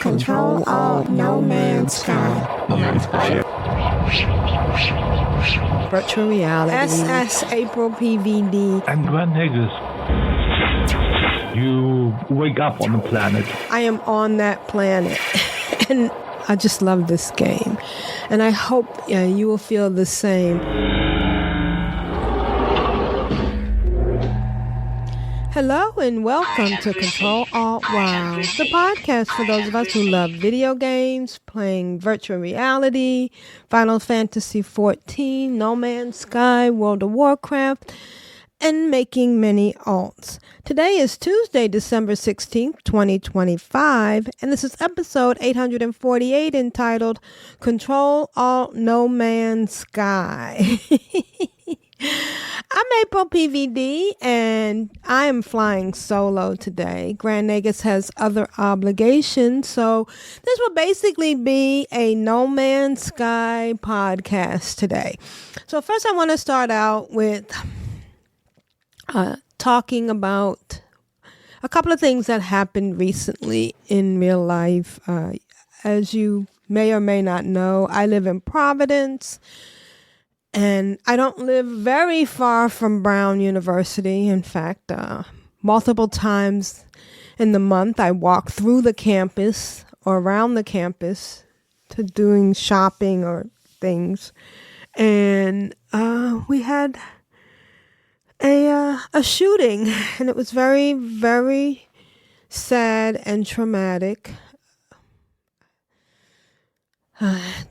Control Alt No Man's Sky. No Man's Sky. Virtual reality. SS April PVD. And Grand Negus. You wake up on the planet. I am on that planet. And I just love this game. And I hope you will feel the same. Hello and welcome to Control Alt WoW, the podcast for those of us who love video games, playing virtual reality, Final Fantasy XIV, No Man's Sky, World of Warcraft, and making many alts. Today is Tuesday, December 16th, 2025, and this is episode 848 entitled Control Alt No Man's Sky. I'm April PVD, and I am flying solo today. Grand Negus has other obligations, so this will basically be a No Man's Sky podcast today. So first I want to start out with talking about a couple of things that happened recently in real life. As you may or may not know, I live in Providence. And I don't live very far from Brown University. In fact, multiple times in the month, I walk through the campus or around the campus to doing shopping or things. And we had a shooting, and it was very, very sad and traumatic.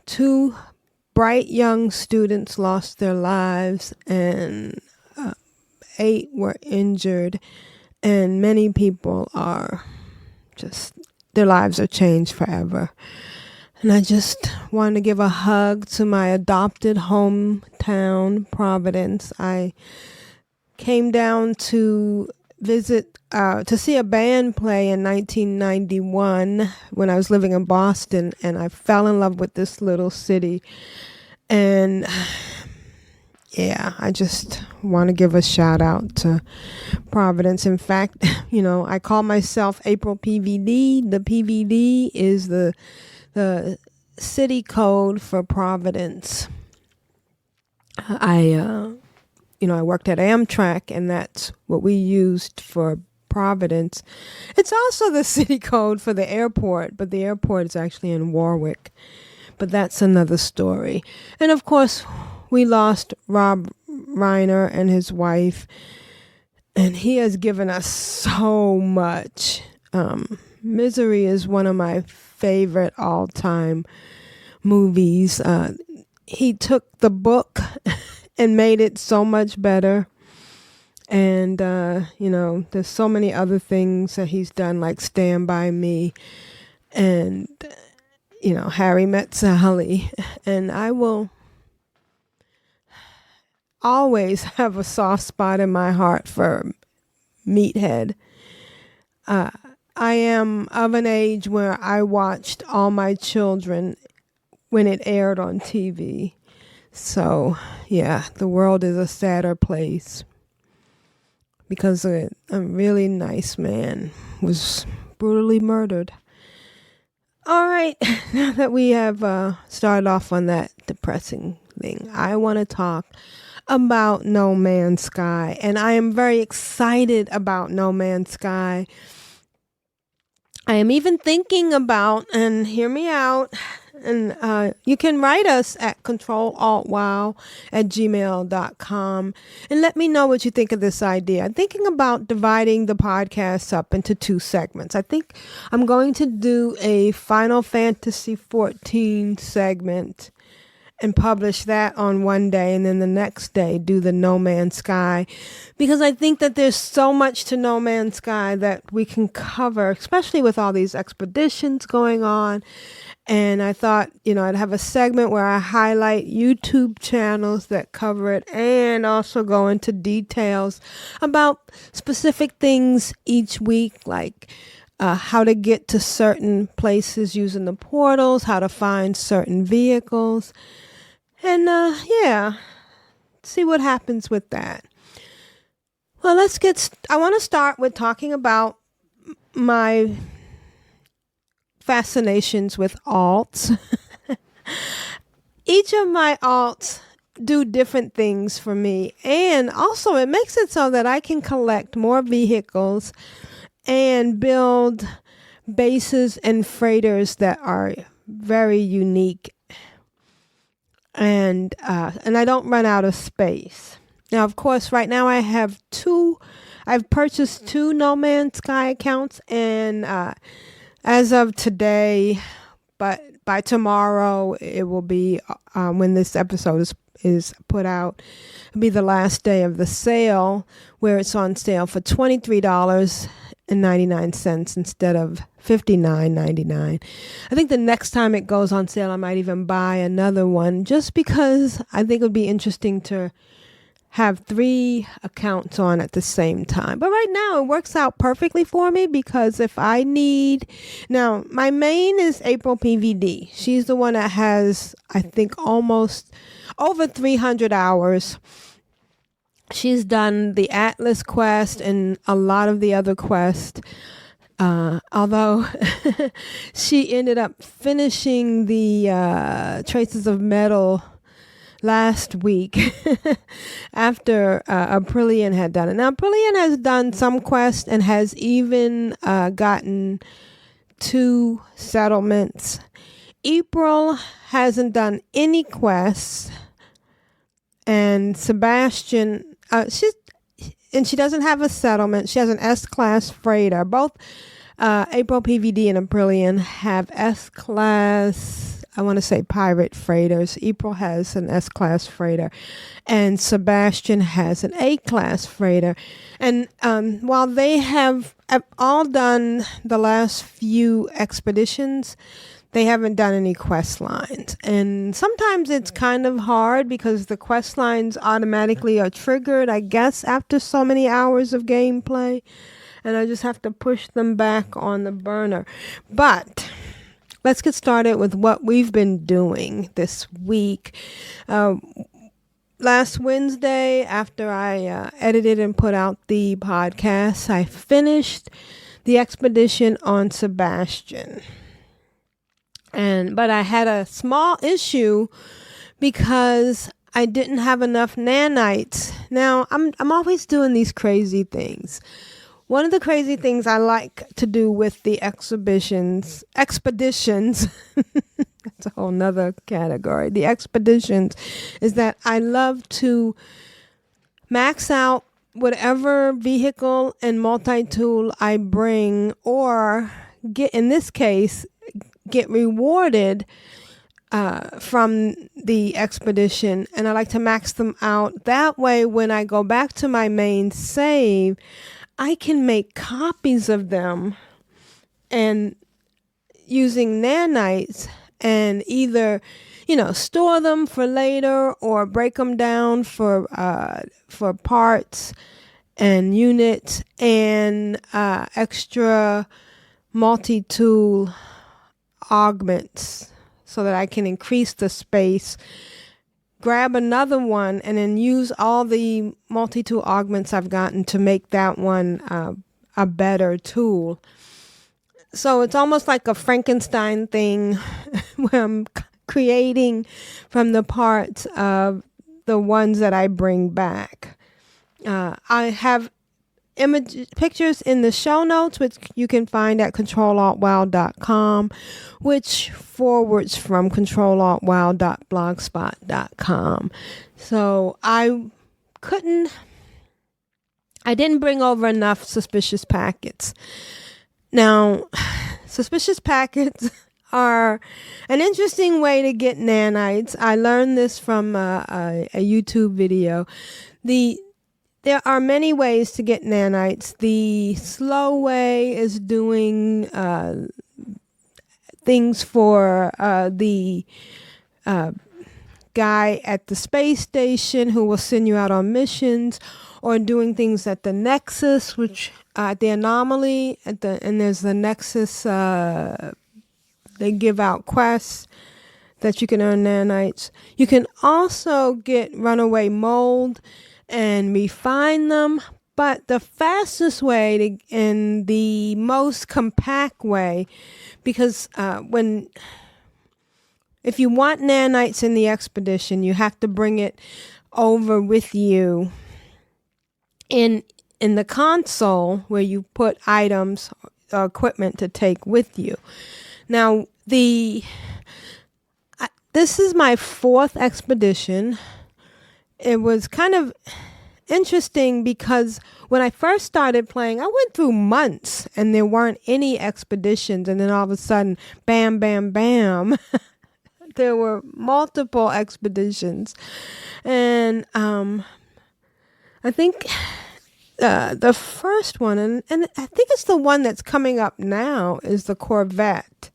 Two bright young students lost their lives, and 8 were injured, and many people are just, their lives are changed forever. And I just want to give a hug to my adopted hometown, Providence. I came down to visit, to see a band play in 1991 when I was living in Boston, and I fell in love with this little city. And yeah, I just want to give a shout out to Providence. In fact, I call myself April PVD. The PVD is the city code for Providence. I worked at Amtrak, and that's what we used for Providence. It's also the city code for the airport, but the airport is actually in Warwick. But that's another story. And of course, we lost Rob Reiner and his wife, and he has given us so much. Misery is one of my favorite all-time movies. He took the book and made it so much better. And, there's so many other things that he's done, like Stand By Me and, Harry Met Sally. And I will always have a soft spot in my heart for Meathead. I am of an age where I watched All My Children when it aired on TV. So, yeah, the world is a sadder place because a really nice man was brutally murdered. All right, now that we have started off on that depressing thing, I want to talk about No Man's Sky. And I am very excited about No Man's Sky. I am even thinking about, and hear me out, and you can write us at controlaltwow@gmail.com and let me know what you think of this idea. I'm thinking about dividing the podcast up into 2 segments. I think I'm going to do a Final Fantasy XIV segment and publish that on one day, and then the next day do the No Man's Sky, because I think that there's so much to No Man's Sky that we can cover, especially with all these expeditions going on. And I thought, I'd have a segment where I highlight YouTube channels that cover it and also go into details about specific things each week, like how to get to certain places using the portals, how to find certain vehicles. And see what happens with that. Well, I want to start with talking about my fascinations with alts. Each of my alts do different things for me. And also it makes it so that I can collect more vehicles and build bases and freighters that are very unique. And I don't run out of space. Now, of course, right now I've purchased 2 No Man's Sky accounts, and as of today, but by tomorrow, it will be, when this episode is put out, it'll be the last day of the sale, where it's on sale for $23.99 instead of $59.99. I think the next time it goes on sale, I might even buy another one, just because I think it would be interesting to have 3 accounts on at the same time. But right now it works out perfectly for me, because if I need, now my main is April PVD. She's the one that has, I think, almost over 300 hours. She's done the Atlas quest and a lot of the other quests. Although she ended up finishing the Traces of Metal last week after Aprillian had done it. Now, Aprillian has done some quests and has even gotten 2 settlements. April hasn't done any quests, and Sebastian, she doesn't have a settlement. She has an S-class freighter. Both April PVD and Aprillian have S-class, I want to say, pirate freighters. April has an S-class freighter, and Sebastian has an A-class freighter. And while they have all done the last few expeditions, they haven't done any quest lines. And sometimes it's kind of hard because the quest lines automatically are triggered, I guess, after so many hours of gameplay. And I just have to push them back on the burner. But let's get started with what we've been doing this week. Last Wednesday, after I edited and put out the podcast, I finished the expedition on Sebastian. But I had a small issue because I didn't have enough nanites. Now, I'm always doing these crazy things. One of the crazy things I like to do with the expeditions, that's a whole nother category. The expeditions is that I love to max out whatever vehicle and multi-tool I bring, or in this case, get rewarded from the expedition, and I like to max them out. That way, when I go back to my main save, I can make copies of them and using nanites, and either, store them for later or break them down for parts and units and extra multi-tool augments, so that I can increase the space, grab another one, and then use all the multi-tool augments I've gotten to make that one a better tool. So it's almost like a Frankenstein thing where I'm creating from the parts of the ones that I bring back. I have pictures in the show notes, which you can find at CtrlAltWow.com, which forwards from CtrlAltWow.blogspot.com. So I didn't bring over enough suspicious packets. Now, suspicious packets are an interesting way to get nanites. I learned this from a YouTube video. There are many ways to get nanites. The slow way is doing things for the guy at the space station who will send you out on missions, or doing things at the Nexus, which at the Anomaly, and there's the Nexus. They give out quests that you can earn nanites. You can also get runaway mold and refine them, But the fastest way and the most compact way, because if you want nanites in the expedition, you have to bring it over with you in the console where you put items or equipment to take with you. Now, this is my 4th expedition. It was kind of interesting because when I first started playing, I went through months and there weren't any expeditions, and then all of a sudden, bam, bam, bam, there were multiple expeditions. And I think the first one, and I think it's the one that's coming up now, is the Corvette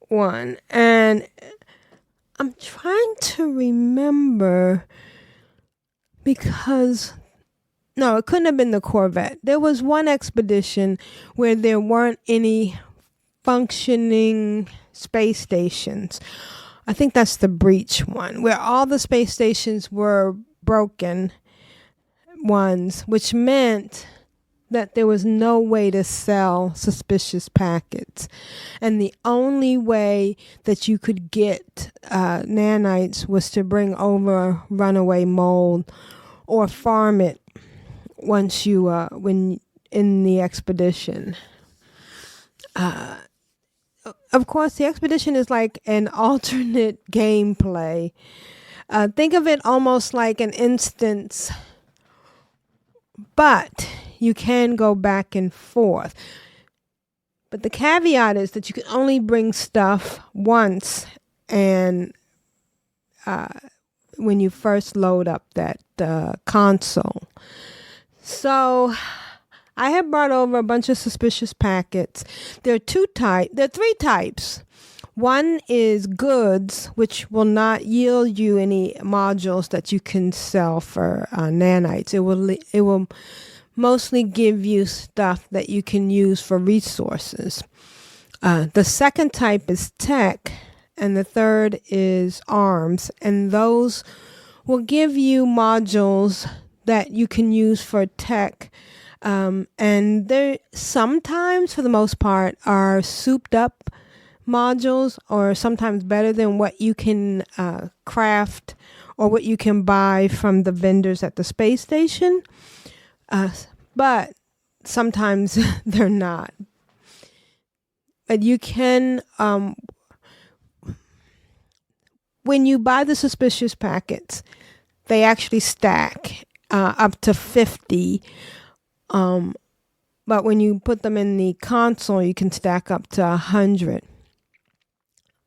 one. And I'm trying to remember, because no, it couldn't have been the Corvette. There was one expedition where there weren't any functioning space stations. I think that's the Breach one, where all the space stations were broken ones, which meant that there was no way to sell suspicious packets. And the only way that you could get nanites was to bring over runaway mold or farm it once you when in the expedition. Of course, the expedition is like an alternate gameplay. Think of it almost like an instance, but you can go back and forth. But the caveat is that you can only bring stuff once, and when you first load up that console. So I have brought over a bunch of suspicious packets. There are 3 types. One is goods, which will not yield you any modules that you can sell for nanites. It will mostly give you stuff that you can use for resources. The second type is tech, and the third is arms, and those will give you modules that you can use for tech. And they sometimes, for the most part, are souped up modules, or sometimes better than what you can craft or what you can buy from the vendors at the space station. But sometimes they're not. But you can, when you buy the suspicious packets, they actually stack up to 50. But when you put them in the console, you can stack up to 100,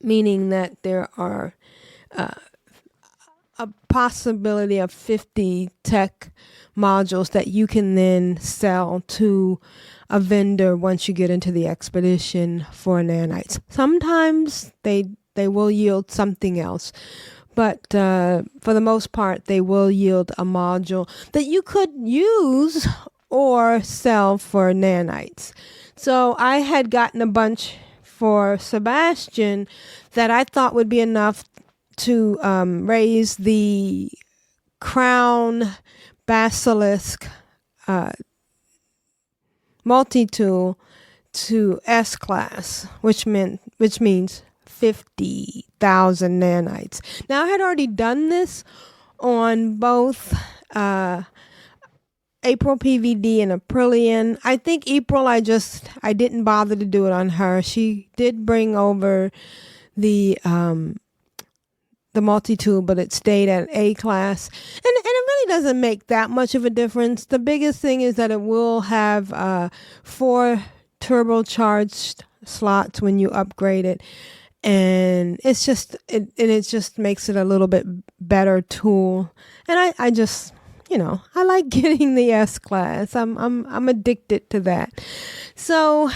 meaning that there are a possibility of 50 tech modules that you can then sell to a vendor once you get into the expedition for nanites. Sometimes they will yield something else, but for the most part, they will yield a module that you could use or sell for nanites. So I had gotten a bunch for Sebastian that I thought would be enough to raise the Crown Basilisk multi-tool to S class, which means 50,000 nanites. Now, I had already done this on both April PVD and Aprillian. I think April, I didn't bother to do it on her. She did bring over the multi-tool, but it stayed at A class. And it really doesn't make that much of a difference. The biggest thing is that it will have 4 turbocharged slots when you upgrade it. And it just makes it a little bit better tool. And I just, I like getting the S class. I'm addicted to that. So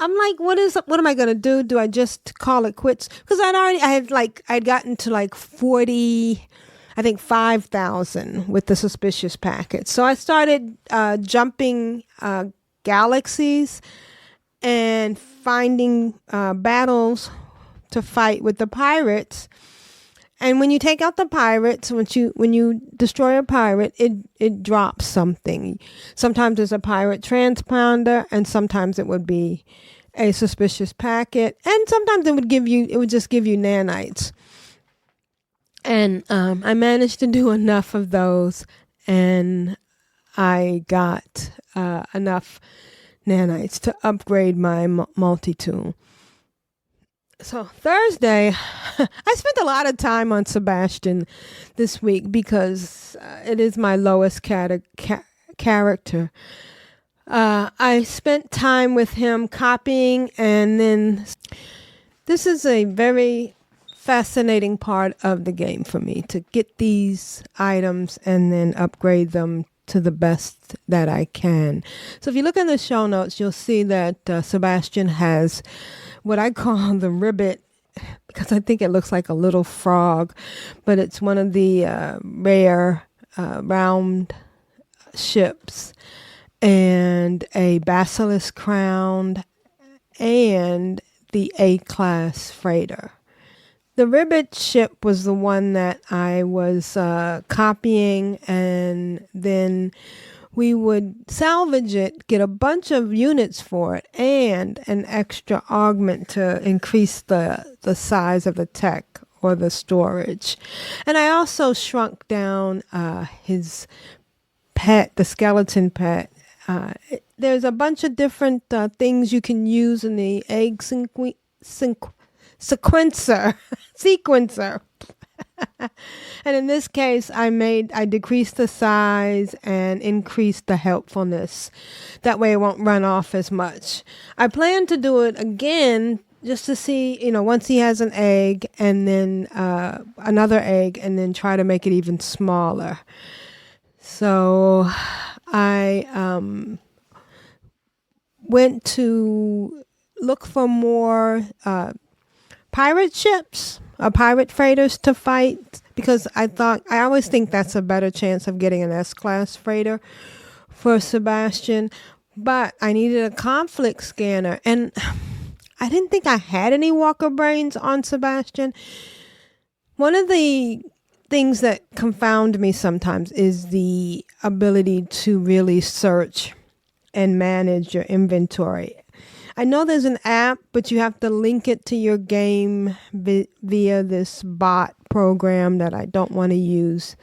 I'm like, what am I gonna do? Do I just call it quits? Because I'd gotten to like 40, I think 5,000 with the suspicious packets. So I started jumping galaxies and finding battles to fight with the pirates. And when you take out the pirates, when you destroy a pirate, it drops something. Sometimes it's a pirate transponder, and sometimes it would be a suspicious packet, and sometimes it would just give you nanites. And I managed to do enough of those, and I got enough nanites to upgrade my multi-tool. So Thursday, I spent a lot of time on Sebastian this week because it is my lowest character. I spent time with him copying, and then this is a very fascinating part of the game for me, to get these items and then upgrade them to the best that I can. So if you look in the show notes, you'll see that Sebastian has what I call the ribbit, because I think it looks like a little frog, but it's one of the rare round ships, and a basilisk crown, and the A-class freighter. The ribbit ship was the one that I was copying, and then we would salvage it, get a bunch of units for it, and an extra augment to increase the size of the tech or the storage. And I also shrunk down his pet, the skeleton pet. There's a bunch of different things you can use in the egg sequencer. And in this case, I decreased the size and increased the helpfulness. That way it won't run off as much. I plan to do it again just to see, once he has an egg, and then another egg, and then try to make it even smaller. So I went to look for more pirate ships, pirate freighters to fight, because I always think that's a better chance of getting an S-class freighter for Sebastian. But I needed a conflict scanner, and I didn't think I had any Walker brains on Sebastian. One of the things that confound me sometimes is the ability to really search and manage your inventory. I know there's an app, but you have to link it to your game via this bot program that I don't want to use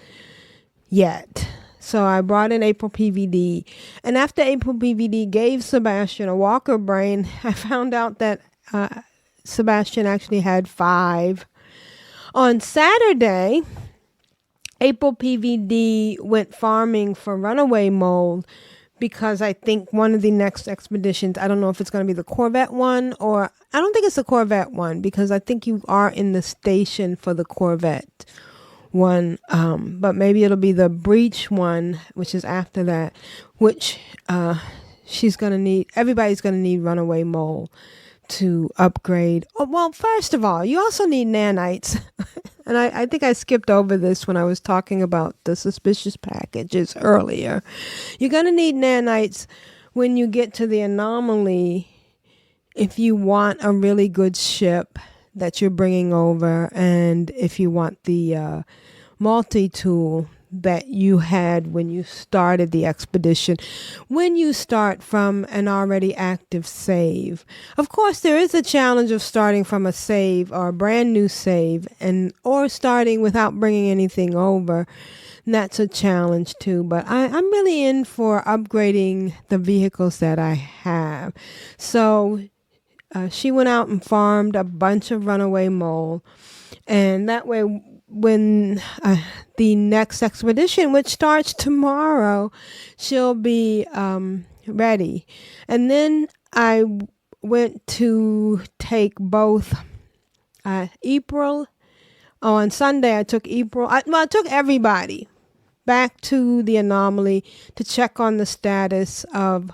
yet. So I brought in April PVD. And after April PVD gave Sebastian a Walker brain, I found out that Sebastian actually had 5. On Saturday, April PVD went farming for runaway mold, because I think one of the next expeditions, I don't know if it's going to be the Corvette one, or I don't think it's the Corvette one, because I think you are in the station for the Corvette one, but maybe it'll be the Breach one, which is after that, which everybody's going to need runaway mole to upgrade. Oh, well, first of all, you also need nanites. And I think I skipped over this when I was talking about the suspicious packages earlier. You're going to need nanites when you get to the anomaly, if you want a really good ship that you're bringing over, and if you want the multi-tool that you had when you started the expedition, when you start from an already active save. Of course, there is a challenge of starting from a save or a brand new save, or starting without bringing anything over. And that's a challenge too, but I'm really in for upgrading the vehicles that I have. So she went out and farmed a bunch of runaway mole, and that way when the next expedition, which starts tomorrow, she'll be ready. And then I went to take both April. On Sunday, I took April. I took everybody back to the anomaly to check on the status of,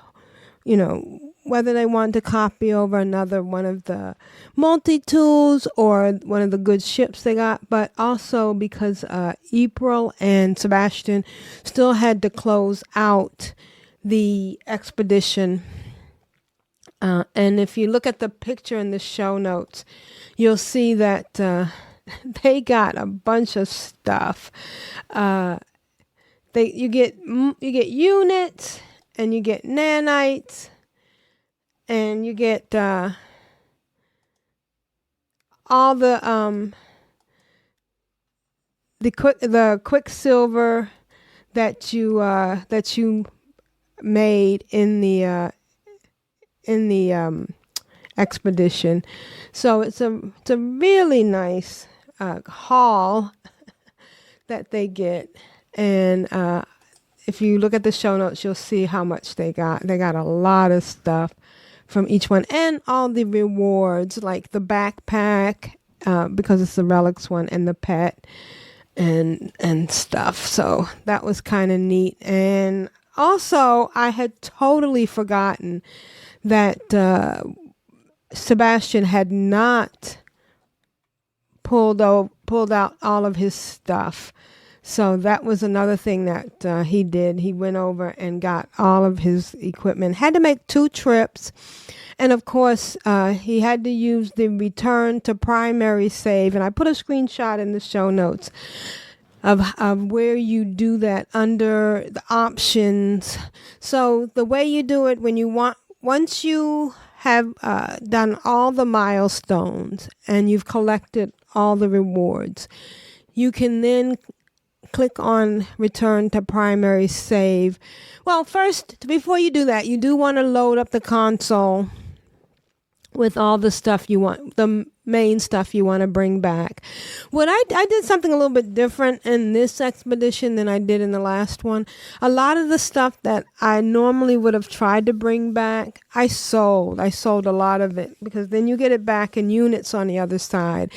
whether they want to copy over another one of the multi-tools or one of the good ships they got, but also because April and Sebastian still had to close out the expedition. And if you look at the picture in the show notes, you'll see that they got a bunch of stuff. You get units, and you get nanites, and you get all the quicksilver that you made in the expedition. So it's a really nice haul that they get. And if you look at the show notes, you'll see how much they got. They got a lot of stuff from each one, and all the rewards, like the backpack, because it's the relics one, and the pet, and stuff. So that was kind of neat. And also, I had totally forgotten that Sebastian had not pulled out all of his stuff. So that was another thing that he did. He went over and got all of his equipment. Had to make 2 trips. And of course, he had to use the return to primary save. And I put a screenshot in the show notes of where you do that under the options. So the way you do it, once you have done all the milestones and you've collected all the rewards, you can then click on return to primary save. Well, first, before you do that, you do want to load up the console with all the stuff you want, the main stuff you want to bring back. I did something a little bit different in this expedition than I did in the last one. A lot of the stuff that I normally would have tried to bring back, I sold a lot of it, because then you get it back in units on the other side.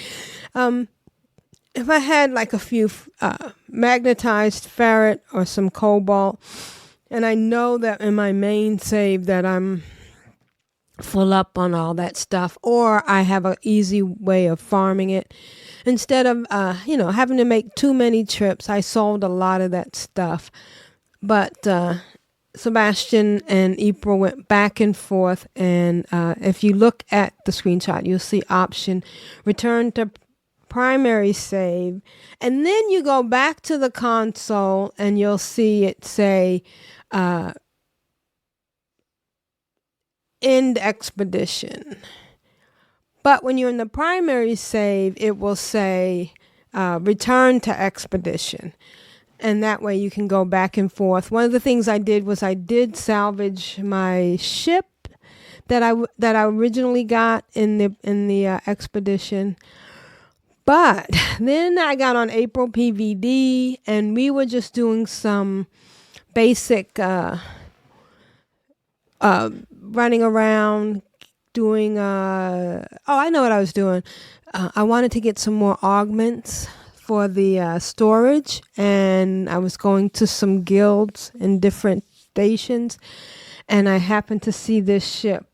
If I had like a few magnetized ferret or some cobalt, and I know that in my main save that I'm full up on all that stuff, or I have an easy way of farming it, instead of having to make too many trips, I sold a lot of that stuff. But Sebastian and April went back and forth, and if you look at the screenshot, you'll see option return to primary save, and then you go back to the console and you'll see it say end expedition. But when you're in the primary save, it will say return to expedition, and that way you can go back and forth. One of the things I did was I did salvage my ship that I originally got in the expedition. But then I got on April PVD, and we were just doing some basic running around, doing I know what I was doing. I wanted to get some more augments for the storage, and I was going to some guilds in different stations, and I happened to see this ship.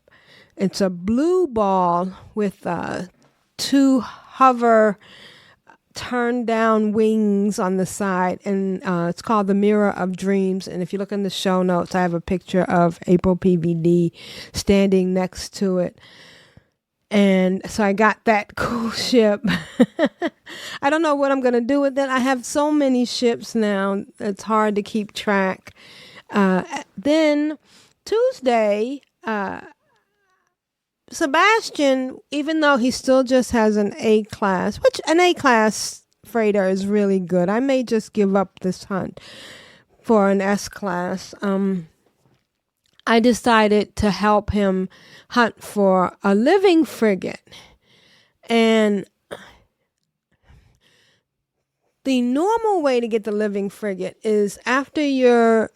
It's a blue ball with 2 hover turn down wings on the side, and it's called the Mirror of Dreams. And if you look in the show notes, I have a picture of April PVD standing next to it. And so I got that cool ship. I don't know what I'm going to do with it. I have so many ships now, it's hard to keep track. Then Tuesday, Sebastian, even though he still just has an A class, which an A class freighter is really good, I may just give up this hunt for an S class. I decided to help him hunt for a living frigate. And the normal way to get the living frigate is after your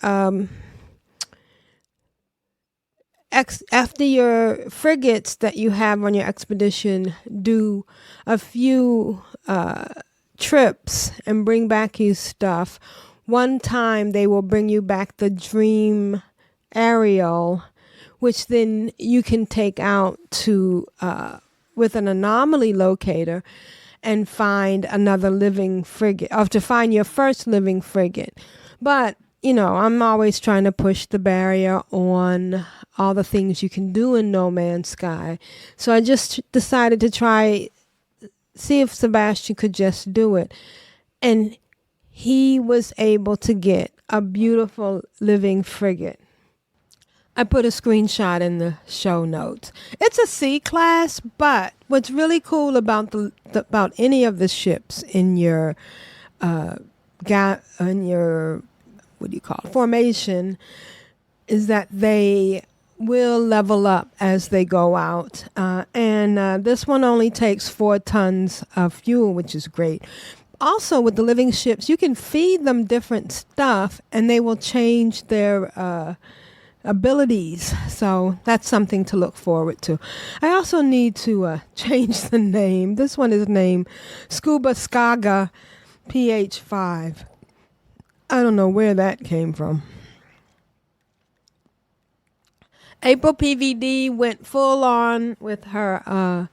frigates that you have on your expedition do a few trips and bring back his stuff. One time they will bring you back the Dream Aerial, which then you can take out to with an anomaly locator and find another living frigate, or to find your first living frigate. But I'm always trying to push the barrier on all the things you can do in No Man's Sky. So I just decided to try see if Sebastian could just do it. And he was able to get a beautiful living frigate. I put a screenshot in the show notes. It's a C class, but what's really cool about about any of the ships in your formation is that they will level up as they go out. And this one only takes 4 tons of fuel, which is great. Also, with the living ships, you can feed them different stuff, and they will change their abilities. So that's something to look forward to. I also need to change the name. This one is named Scuba Skaga PH5. I don't know where that came from. April PVD went full on with her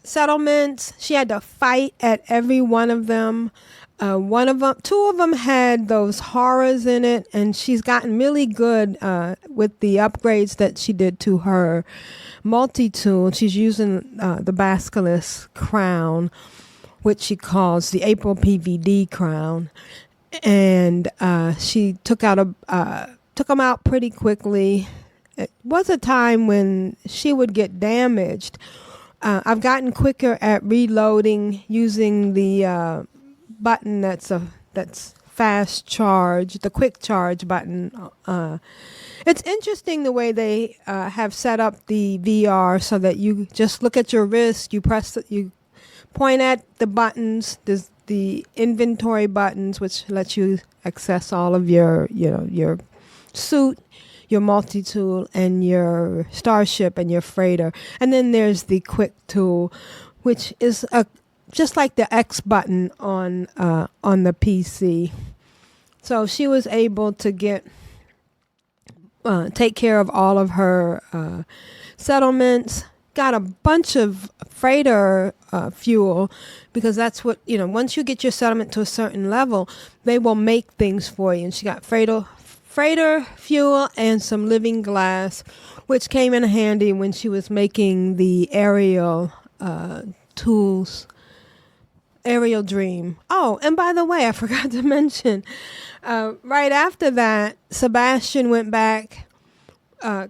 settlements. She had to fight at every one of them. Two of them had those horrors in it, and she's gotten really good with the upgrades that she did to her multi-tool. She's using the Basilisk crown, which she calls the April PVD crown, and she took them out pretty quickly. It was a time when she would get damaged. I've gotten quicker at reloading using the button that's fast charge, the quick charge button. It's interesting the way they have set up the VR so that you just look at your wrist, you point at the buttons, the inventory buttons, which lets you access all of your suit, your multi-tool, and your starship and your freighter. And then there's the quick tool, which is just like the X button on the PC. So she was able to take care of all of her settlements. Got a bunch of freighter fuel, because that's what, once you get your settlement to a certain level, they will make things for you. And she got freighter fuel and some living glass, which came in handy when she was making the aerial tools, Aerial Dream. Oh, and by the way, I forgot to mention, right after that, Sebastian went back,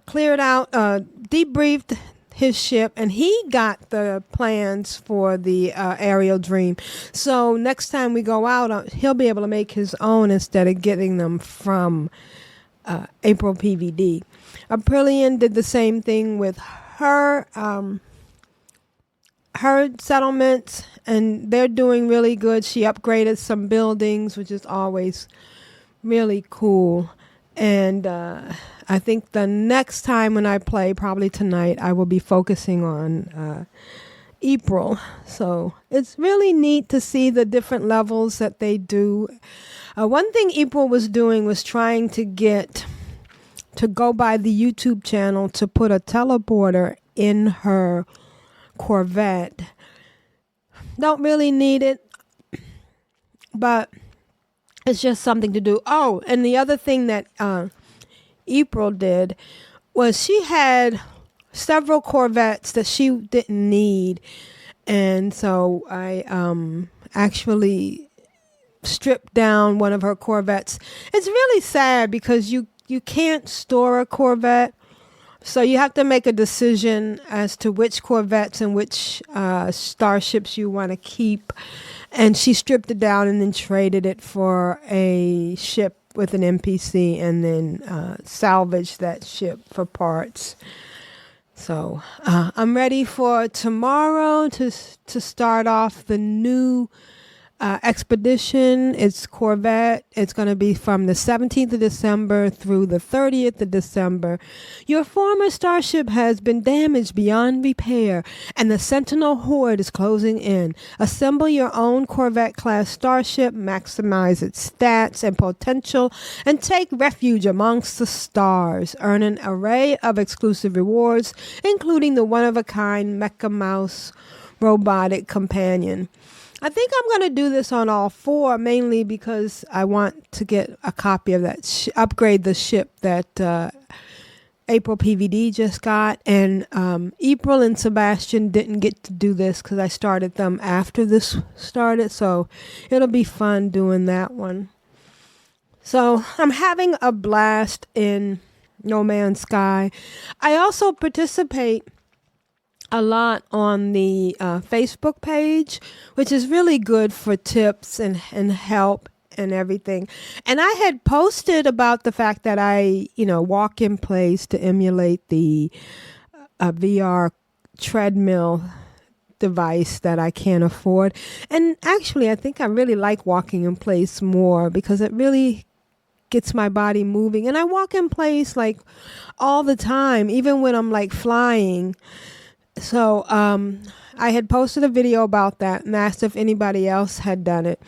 cleared out, debriefed his ship, and he got the plans for the Aerial Dream. So next time we go out, he'll be able to make his own instead of getting them from April PVD. Aprillian did the same thing with her settlements, and they're doing really good. She upgraded some buildings, which is always really cool. And I think the next time when I play, probably tonight, I will be focusing on April. So it's really neat to see the different levels that they do. One thing April was doing was trying to go by the YouTube channel to put a teleporter in her Corvette. Don't really need it, but it's just something to do. Oh, and the other thing that April did was she had several Corvettes that she didn't need, and so I actually stripped down one of her Corvettes. It's really sad because you can't store a Corvette, so you have to make a decision as to which Corvettes and which starships you want to keep. And she stripped it down and then traded it for a ship with an NPC, and then salvaged that ship for parts. So I'm ready for tomorrow to start off the new expedition. It's Corvette. It's going to be from the 17th of December through the 30th of December. Your former starship has been damaged beyond repair, and the Sentinel Horde is closing in. Assemble your own Corvette-class starship, maximize its stats and potential, and take refuge amongst the stars. Earn an array of exclusive rewards, including the one-of-a-kind Mecha Mouse robotic companion. I think I'm going to do this on all 4, mainly because I want to get a copy of that, upgrade the ship that April PVD just got, and April and Sebastian didn't get to do this because I started them after this started, so it'll be fun doing that one. So I'm having a blast in No Man's Sky. I also participate a lot on the Facebook page, which is really good for tips and help and everything. And I had posted about the fact that I, walk in place to emulate the VR treadmill device that I can't afford. And actually, I think I really like walking in place more because it really gets my body moving. And I walk in place like all the time, even when I'm like flying. So I had posted a video about that and asked if anybody else had done it.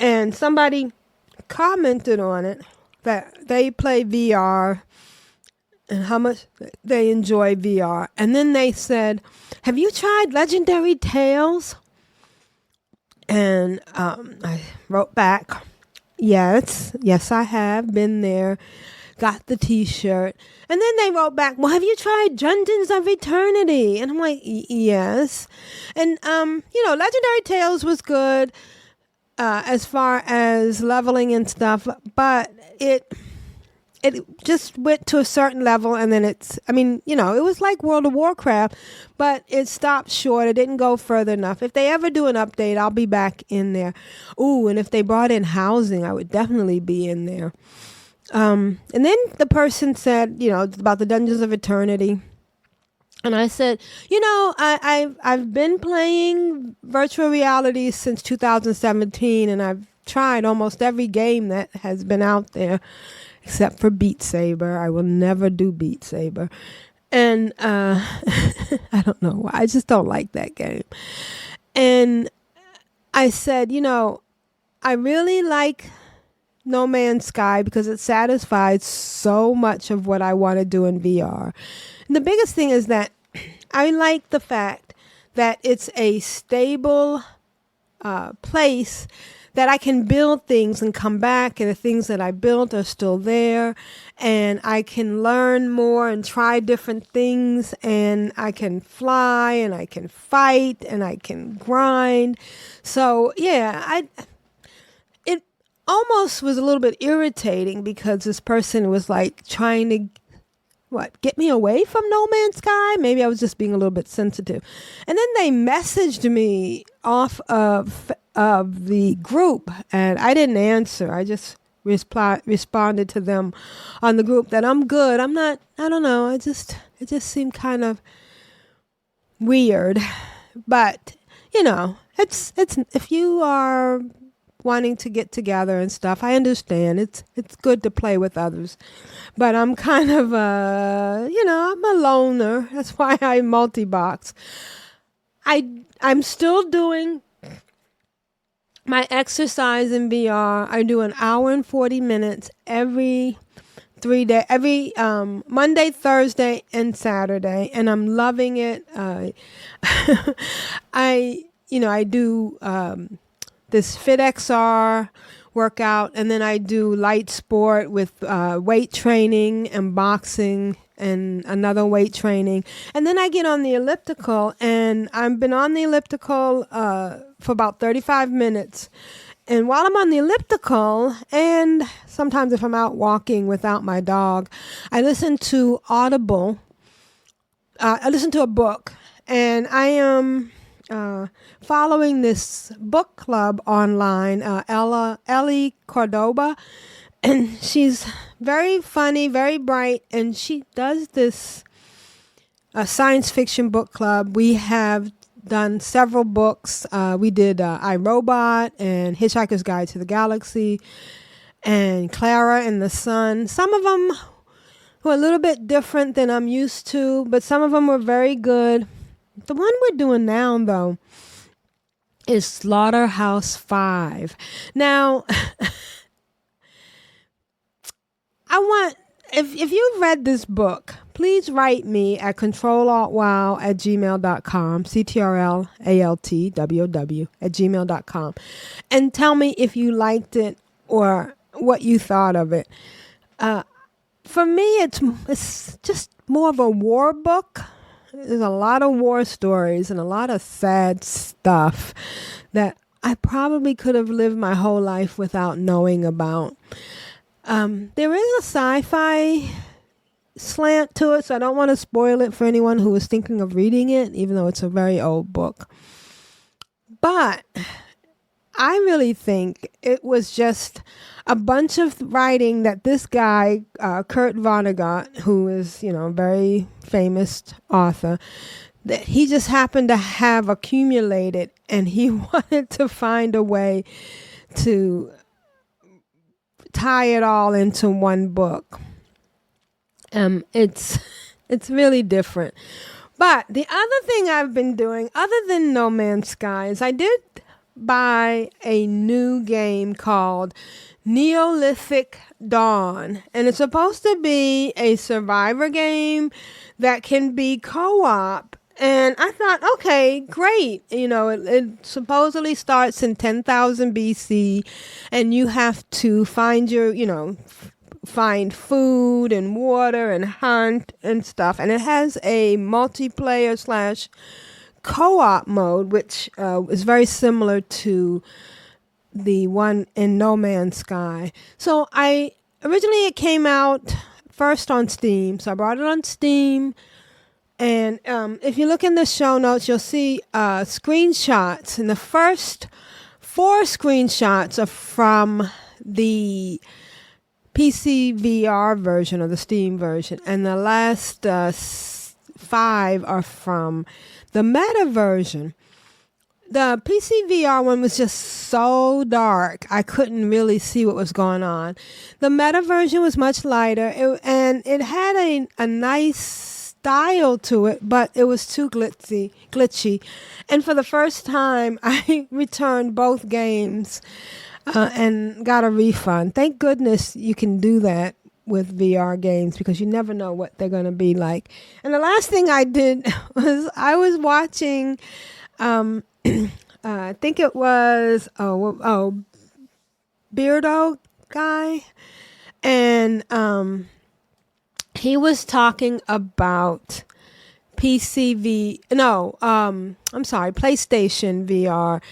And somebody commented on it that they play VR and how much they enjoy VR. And then they said, have you tried Legendary Tales? And I wrote back, yes, I have been there, got the t-shirt. And then they wrote back, well, have you tried Dungeons of Eternity? And I'm like, yes. And, Legendary Tales was good. As far as leveling and stuff, but it just went to a certain level, and then it was like World of Warcraft, but it stopped short. It didn't go further enough. If they ever do an update, I'll be back in there. Ooh, and if they brought in housing, I would definitely be in there. And then the person said, about the Dungeons of Eternity. And I said, I've been playing virtual reality since 2017, and I've tried almost every game that has been out there, except for Beat Saber. I will never do Beat Saber. And I don't know why. I just don't like that game. And I said, I really like No Man's Sky because it satisfies so much of what I want to do in VR. And the biggest thing is that I like the fact that it's a stable place that I can build things and come back, and the things that I built are still there, and I can learn more and try different things, and I can fly, and I can fight, and I can grind. So yeah, it almost was a little bit irritating because this person was like trying to get me away from No Man's Sky? Maybe I was just being a little bit sensitive. And then they messaged me off of the group, and I didn't answer. I just responded to them on the group that I'm good. I don't know. It just seemed kind of weird. But, it's if you are wanting to get together and stuff, I understand. It's good to play with others. But I'm kind of I'm a loner. That's why I multi-box. I'm still doing my exercise in VR. I do an hour and 40 minutes every 3 days, every Monday, Thursday, and Saturday, and I'm loving it. I do this FitXR workout, and then I do light sport with weight training and boxing and another weight training. And then I get on the elliptical, and I've been on the elliptical for about 35 minutes. And while I'm on the elliptical, and sometimes if I'm out walking without my dog, I listen to Audible. I listen to a book, and I am following this book club online, Ellie Cordoba, and she's very funny, very bright, and she does this science fiction book club. We have done several books. We did iRobot and Hitchhiker's Guide to the Galaxy and Clara and the Sun. Some of them were a little bit different than I'm used to, but some of them were very good. The one we're doing now, though, is Slaughterhouse-5. Now, I want, if you've read this book, please write me at controlaltwow@gmail.com, CTRLALTWOW@gmail.com, and tell me if you liked it or what you thought of it. For me, it's just more of a war book. There's a lot of war stories and a lot of sad stuff that I probably could have lived my whole life without knowing about. There is a sci-fi slant to it, so I don't want to spoil it for anyone who is thinking of reading it, even though it's a very old book. But I really think it was just a bunch of writing that this guy, Kurt Vonnegut, who is, a very famous author, that he just happened to have accumulated, and he wanted to find a way to tie it all into one book. It's really different. But the other thing I've been doing, other than No Man's Sky, is I did buy a new game called Neolithic Dawn, and it's supposed to be a survivor game that can be co-op. And I thought, okay, great. It supposedly starts in 10,000 BC, and you have to find find food and water and hunt and stuff. And it has a multiplayer / co-op mode, which is very similar to the one in No Man's Sky. So originally it came out first on Steam. So I brought it on Steam. And if you look in the show notes, you'll see screenshots. And the first 4 screenshots are from the PC VR version or the Steam version. And the last 5 are from the meta version. The PC VR one was just so dark, I couldn't really see what was going on. The meta version was much lighter, and it had a nice style to it, but it was too glitchy. And for the first time, I returned both games and got a refund. Thank goodness you can do that with VR games, because you never know what they're going to be like. And the last thing I did was I was watching... I think it was Beardo guy, and he was talking about PlayStation VR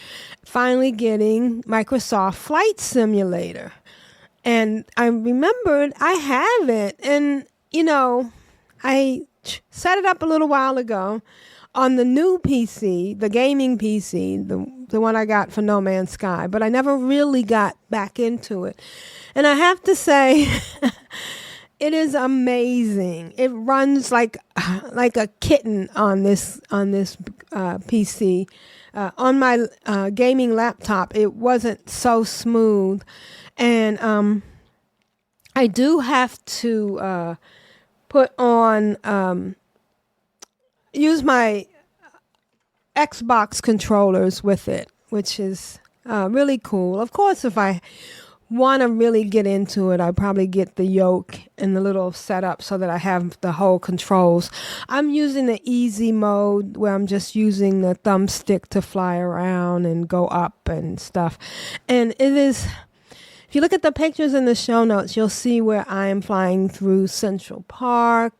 finally getting Microsoft Flight Simulator. And I remembered I have it, and I set it up a little while ago on the new PC, the gaming PC, the one I got for No Man's Sky, but I never really got back into it. And I have to say, it is amazing. It runs like a kitten on this PC. On my gaming laptop, it wasn't so smooth, and I do have to put on. Use my Xbox controllers with it, which is really cool. Of course, if I want to really get into it, I probably get the yoke and the little setup so that I have the whole controls. I'm using the easy mode where I'm just using the thumbstick to fly around and go up and stuff. And it is, if you look at the pictures in the show notes, you'll see where I am flying through Central Park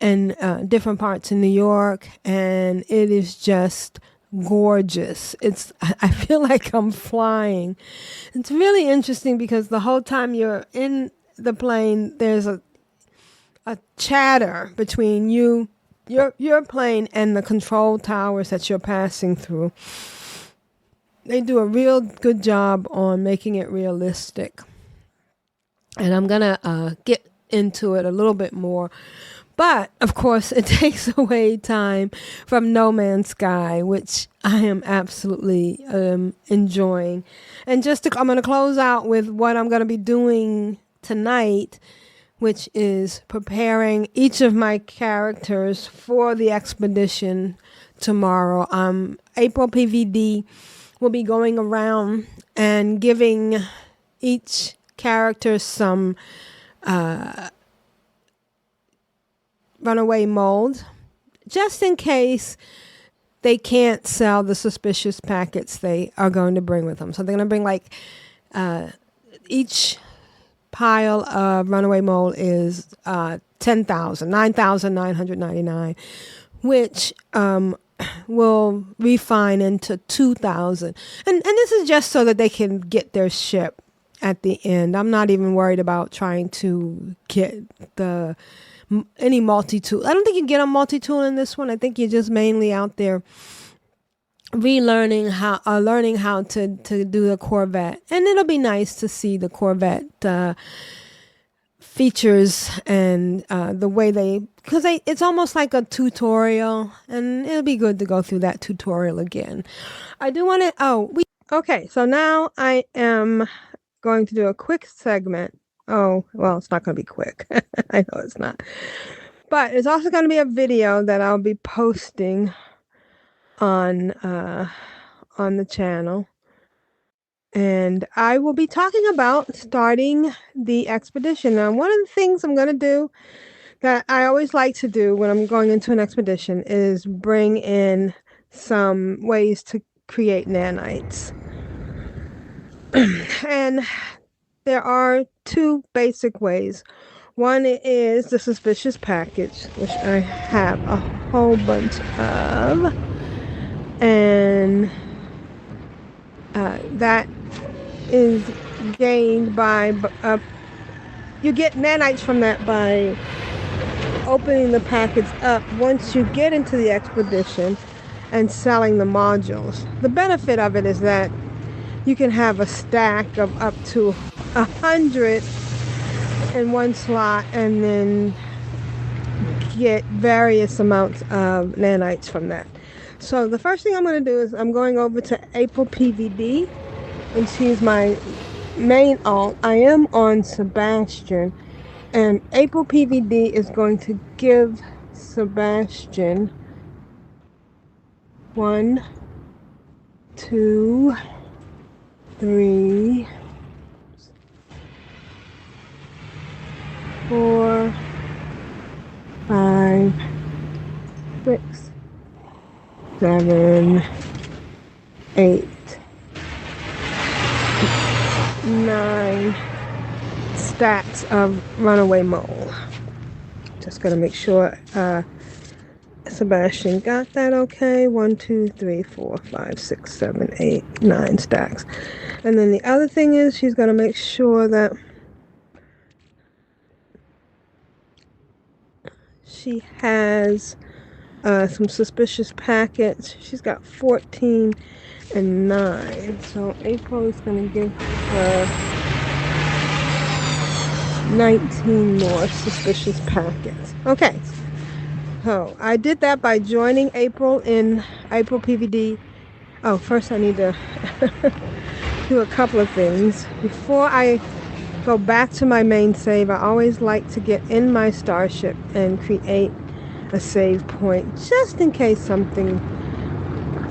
and different parts in New York, and it is just gorgeous. I feel like I'm flying. It's really interesting because the whole time you're in the plane, there's a chatter between your plane and the control towers that you're passing through. They do a real good job on making it realistic, and I'm gonna get into it a little bit more. But, of course, it takes away time from No Man's Sky, which I am absolutely enjoying. And I'm going to close out with what I'm going to be doing tonight, which is preparing each of my characters for the expedition tomorrow. April PVD will be going around and giving each character some... runaway mold, just in case they can't sell the suspicious packets they are going to bring with them. So they're going to bring each pile of runaway mole is 10,000, 9,999, which will refine into 2,000. And this is just so that they can get their ship at the end. I'm not even worried about trying to get any multi-tool. I don't think you get a multi-tool in this one. I think you're just mainly out there learning how to do the Corvette. And it'll be nice to see the Corvette features and the way because it's almost like a tutorial, and it'll be good to go through that tutorial again. I do want to, okay, so now I am going to do a quick segment. Oh, well, it's not going to be quick. I know it's not. But it's also going to be a video that I'll be posting on the channel. And I will be talking about starting the expedition. Now, one of the things I'm going to do that I always like to do when I'm going into an expedition is bring in some ways to create nanites. And there are two basic ways. One is the suspicious package, which I have a whole bunch of. And that is gained by you get nanites from that by opening the package up once you get into the expedition and selling the modules. The benefit of it is that you can have a stack of up to 100 in one slot and then get various amounts of nanites from that. So the first thing I'm going to do is I'm going over to April PVD, and she's my main alt. I am on Sebastian, and April PVD is going to give Sebastian 1, 2, 3, 4, 5, 6, 7, 8, 9 stacks of runaway mole. Just gotta make sure Sebastian got that okay. 1, 2, 3, 4, 5, 6, 7, 8, 9 stacks. And then the other thing is she's gonna make sure that she has some suspicious packets. She's got 14 and 9. So April is going to give her 19 more suspicious packets. Okay. So I did that by joining April in April PVD. Oh, first I need to do a couple of things. Before I go back to my main save, I always like to get in my starship and create a save point just in case something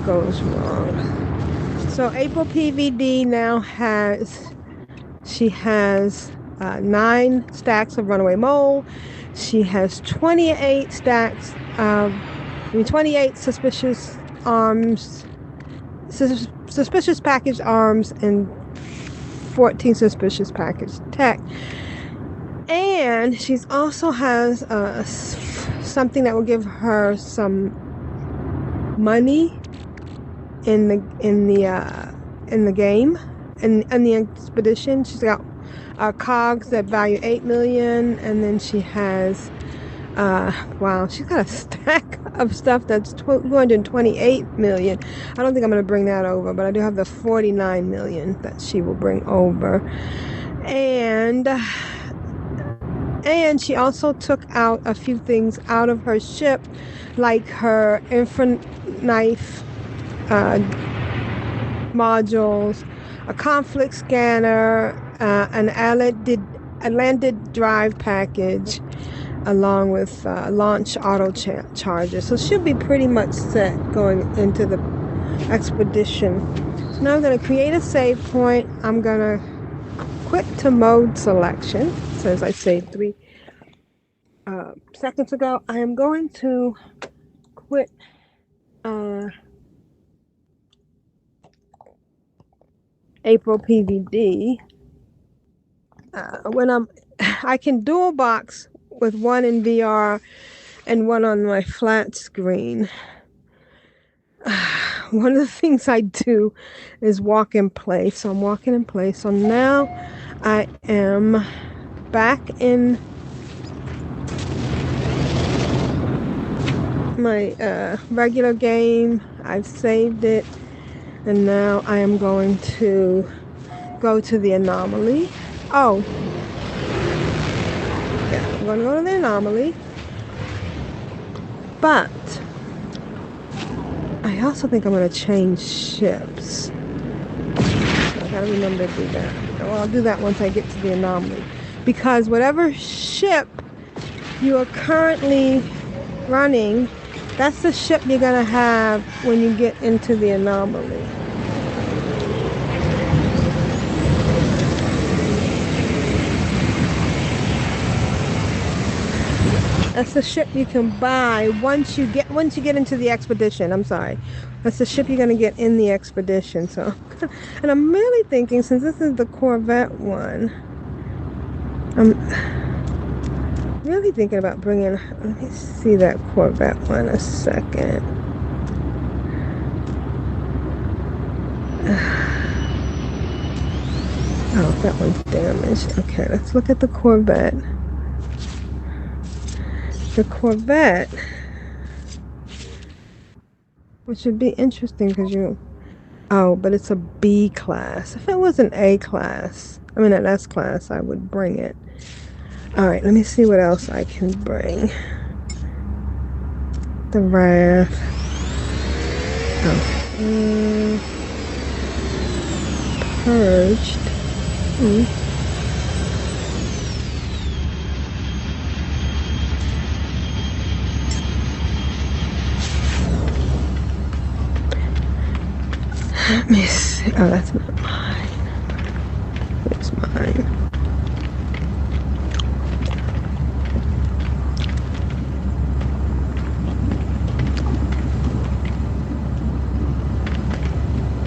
goes wrong. So April PVD now has 9 stacks of runaway mole. She has 28 suspicious arms, suspicious package arms, and 14 suspicious package tech. And she also has something that will give her some money in the game, in the expedition. She's got cogs that value 8 million, and then she has she's got a stack of stuff that's 228 million. I don't think I'm going to bring that over, but I do have the 49 million that she will bring over. And she also took out a few things out of her ship, like her infra knife modules, a conflict scanner, an landed drive package, along with launch auto charges. So she'll be pretty much set going into the expedition. So now I'm going to create a save point. I'm going to quit to mode selection, since I saved 3 seconds ago. I am going to quit April PVD, when I can dual box with one in VR and one on my flat screen. One of the things I do is walk in place. So I'm walking in place. So now I am back in my regular game. I've saved it, and now I am going to go to the anomaly. Oh, yeah, I'm going to go to the anomaly, but I also think I'm going to change ships. I gotta remember to do that. Well, I'll do that once I get to the anomaly, because whatever ship you are currently running, that's the ship you're gonna have when you get into the anomaly. That's the ship you can buy once you get into the expedition. I'm sorry. That's the ship you're gonna get in the expedition. So, and I'm really thinking, since this is the Corvette one, I'm really thinking about bringing. Let me see that Corvette one a second. Oh, that one's damaged. Okay, let's look at the Corvette. The Corvette, which would be interesting because but it's a B class. If it was an A class, an S class, I would bring it. All right, let me see what else I can bring. The Wrath. Oh. Purged. Let me see. Oh, that's not mine. Where's mine?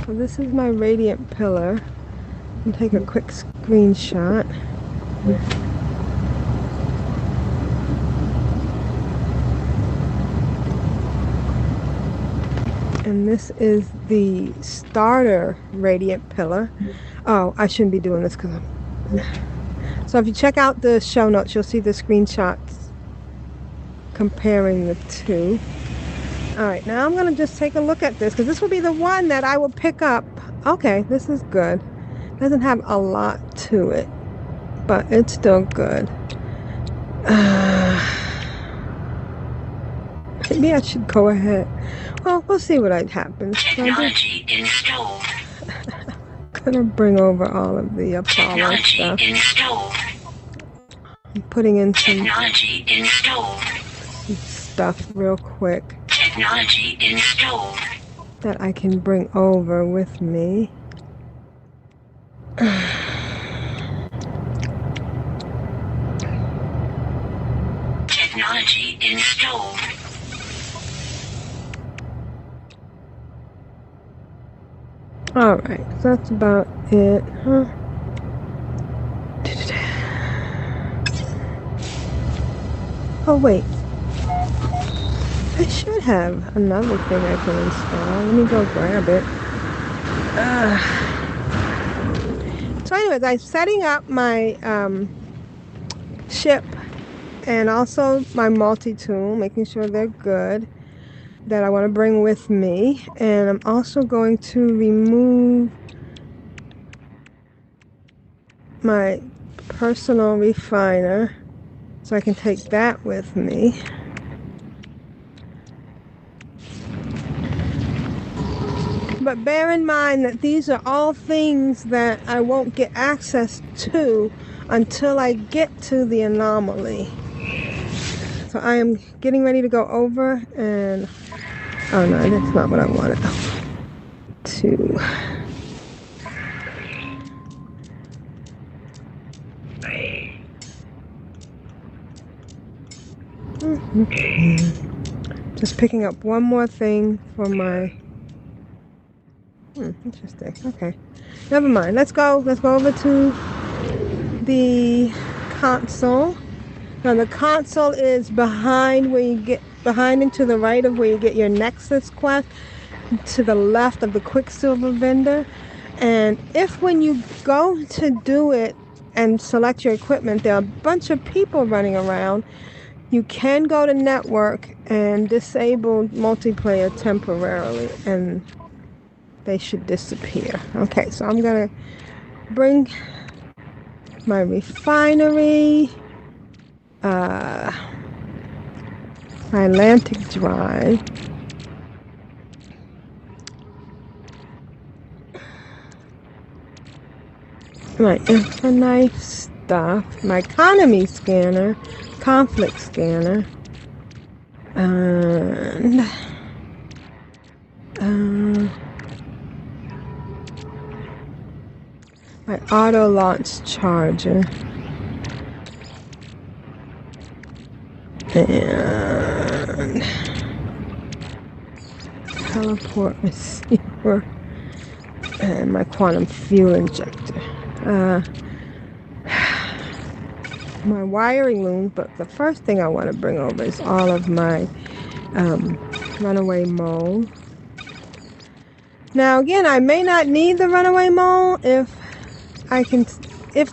So this is my radiant pillar. I'll take a quick screenshot. And this is the starter radiant pillar. Oh, I shouldn't be doing this because So if you check out the show notes, you'll see the screenshots comparing the two. All right, now I'm going to just take a look at this because this will be the one that I will pick up. Okay, this is good. Doesn't have a lot to it, but it's still good. Maybe I should go ahead. Well, we'll see what happens. Technology installed. Gonna bring over all of the Apollo stuff. Installed. I'm putting in some Technology installed. stuff real quick Technology installed. that I can bring over with me. Technology installed. Alright, so that's about it, huh? Oh wait, I should have another thing I can install. Let me go grab it. So anyways, I'm setting up my ship and also my multi-tool, making sure they're good, that I want to bring with me. And I'm also going to remove my personal refiner so I can take that with me. But bear in mind that these are all things that I won't get access to until I get to the anomaly. So I am getting ready to go over and oh no, that's not what I wanted. To just picking up one more thing for my interesting. Okay. Never mind. Let's go over to the console. Now the console is behind where you get behind and to the right of where you get your Nexus quest, to the left of the Quicksilver vendor. And if when you go to do it and select your equipment, there are a bunch of people running around, you can go to network and disable multiplayer temporarily, and they should disappear. Okay, so I'm gonna bring my refinery, my Atlantic drive, my infinite stuff, my economy scanner, conflict scanner, and my auto launch charger, and teleport receiver, and my quantum fuel injector. My wiring loom, but the first thing I want to bring over is all of my runaway mole. Now again, I may not need the runaway mole if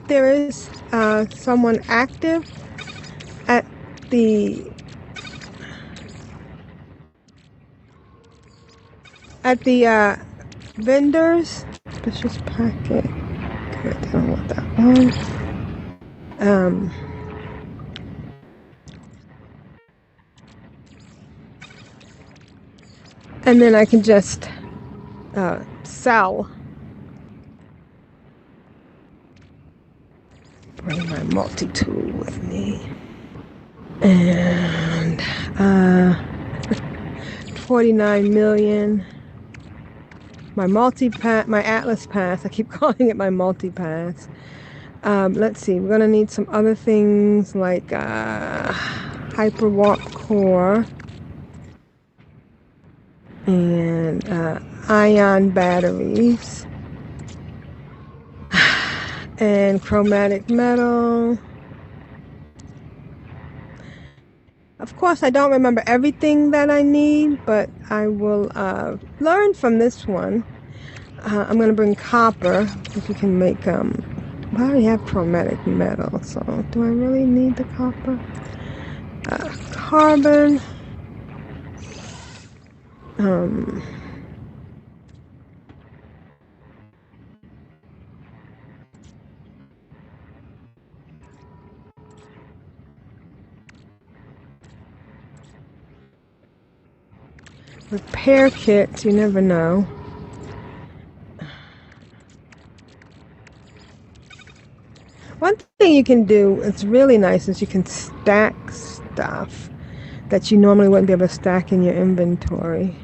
there is someone active at the vendors. Suspicious packet. Okay, I don't want that one. And then I can just sell. Bring my multi-tool with me. And 49 million. My multi-pass, my Atlas pass. I keep calling it my multi-pass. Let's see. We're gonna need some other things like hyper warp core and ion batteries and chromatic metal. Of course, I don't remember everything that I need, but I will learn from this one. I'm going to bring copper, if you can make, I already have chromatic metal, so do I really need the copper? Carbon. Repair kits, you never know. One thing you can do, it's really nice, is you can stack stuff that you normally wouldn't be able to stack in your inventory.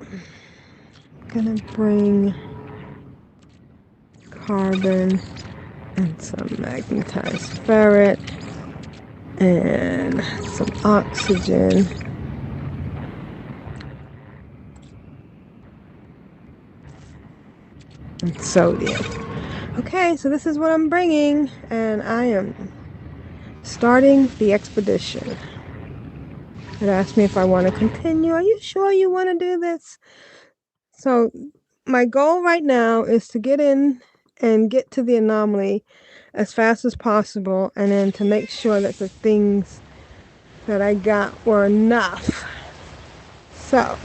I'm gonna bring carbon and some magnetized ferret and some oxygen. And sodium. Okay, so this is what I'm bringing, and I am starting the expedition. It asked me if I want to continue. Are you sure you want to do this? So my goal right now is to get in and get to the anomaly as fast as possible, and then to make sure that the things that I got were enough. So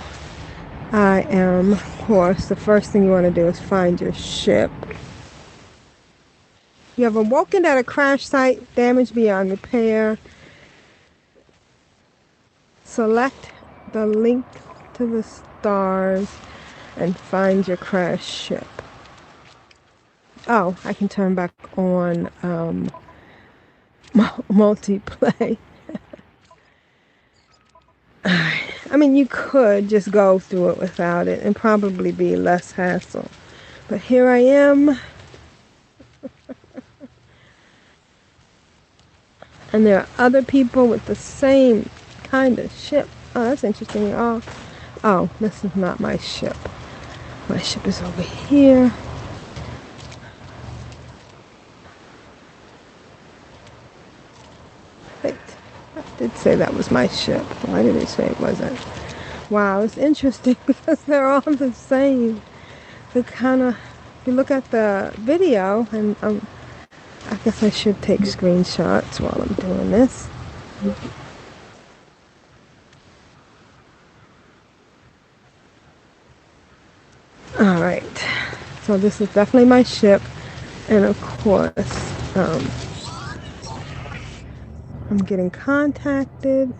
I am, of course, the first thing you want to do is find your ship. You have awoken at a crash site, damage beyond repair. Select the link to the stars and find your crash ship. Oh, I can turn back on multiplay. I mean, you could just go through it without it and probably be less hassle. But here I am. And there are other people with the same kind of ship. Oh, that's interesting. Oh, this is not my ship. My ship is over here. say that was my ship? Why did it say it wasn't? Wow, it's interesting because they're all the same. They kind of, if you look at the video, and I guess I should take screenshots while I'm doing this. All right, so this is definitely my ship, and of course, I'm getting contacted,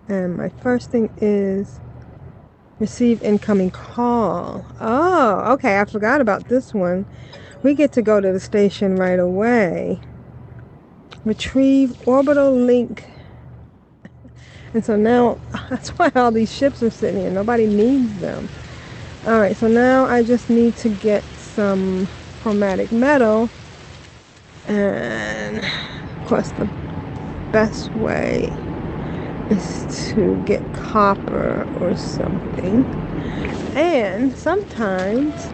and my first thing is receive incoming call. Oh, okay, I forgot about this one. We get to go to the station right away. Retrieve orbital link. And so now, that's why all these ships are sitting here. Nobody needs them. Alright, so now I just need to get some chromatic metal. And, of course, the best way is to get copper or something. And sometimes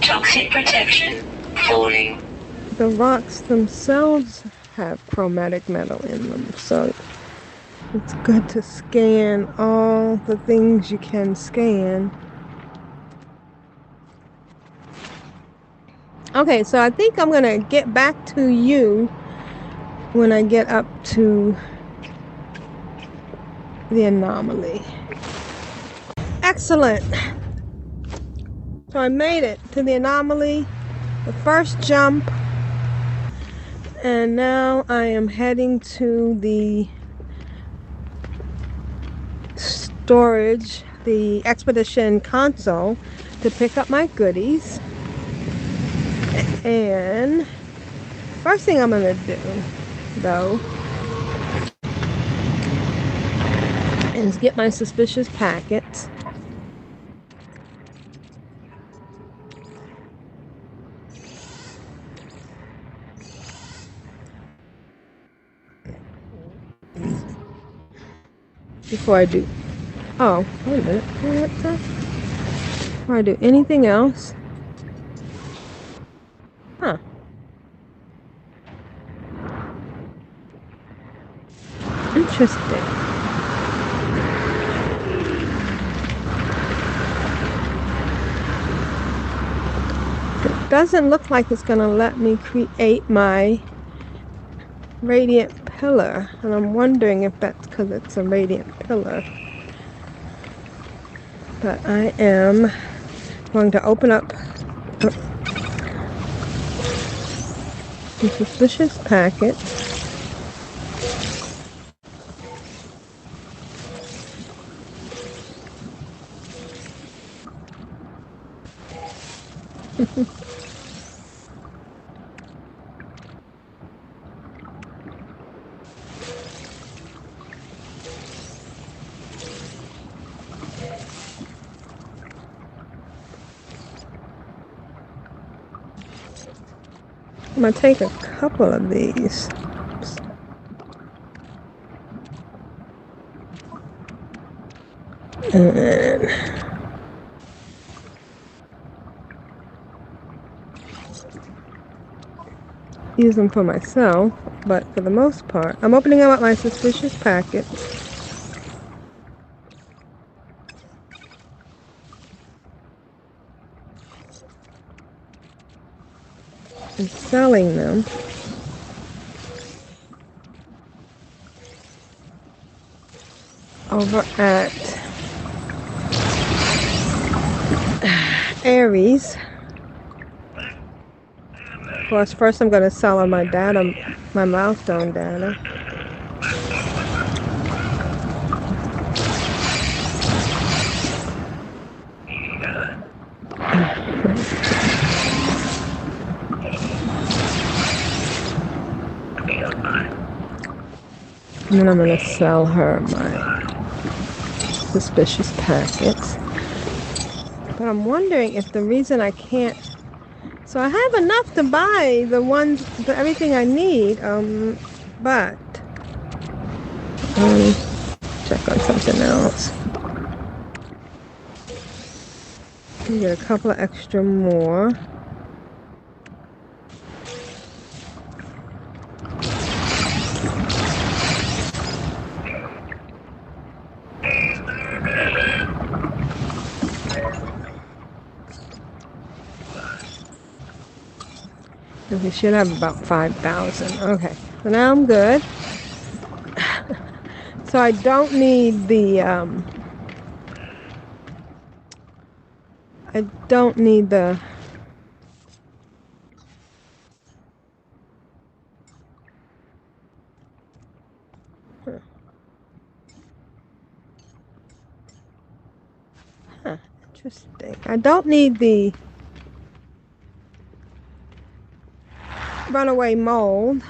Toxic protection falling. the rocks themselves have chromatic metal in them, so it's good to scan all the things you can scan. Okay, so I think I'm gonna get back to you when I get up to the anomaly. Excellent. So I made it to the anomaly, the first jump, and now I am heading to the storage, the expedition console, to pick up my goodies. And first thing I'm gonna do, though, is get my suspicious packets. Before I do, oh, wait a minute, what's that? Before I do anything else, huh? Interesting. It doesn't look like it's gonna let me create my radiant pillar, and I'm wondering if that's because it's a radiant pillar. But I am going to open up the suspicious packet. I'm going to take a couple of these. And use them for myself, but for the most part, I'm opening up my suspicious packet. And selling them. Over at Aries. Of course, first I'm going to sell on my data, my milestone data. And then I'm going to sell her my suspicious packets. But I'm wondering if the reason I can't... So I have enough to buy everything I need, but... check on something else. Get a couple of extra more. And we should have about 5,000. Okay, so now I'm good. So I don't need the I don't need the huh, interesting. I don't need the runaway mold.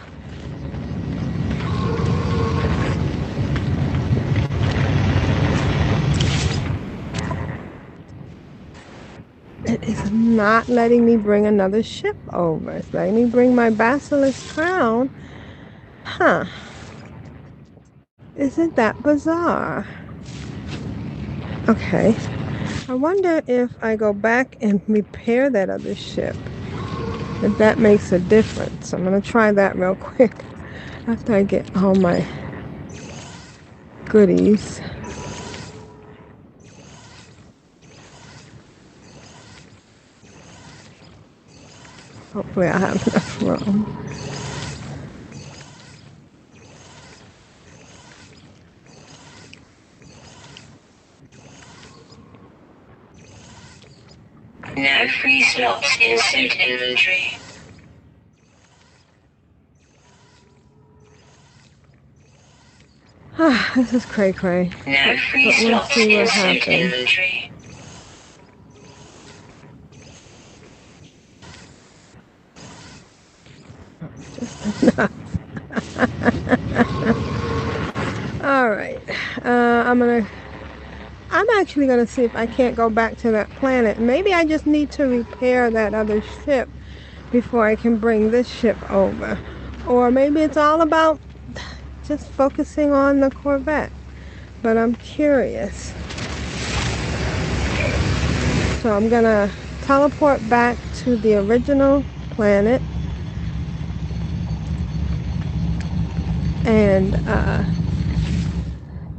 It is not letting me bring another ship over. It's letting me bring my basilisk crown. Huh. Isn't that bizarre? Okay. I wonder if I go back and repair that other ship, if that makes a difference. I'm going to try that real quick after I get all my goodies. Hopefully I have enough room. No free slots in suit inventory. This is cray-cray. No free But we'll slots see in what suit happens. inventory. Just enough. All right. I'm actually gonna see if I can't go back to that planet. Maybe I just need to repair that other ship before I can bring this ship over. Or maybe it's all about just focusing on the Corvette. But I'm curious. So I'm gonna teleport back to the original planet and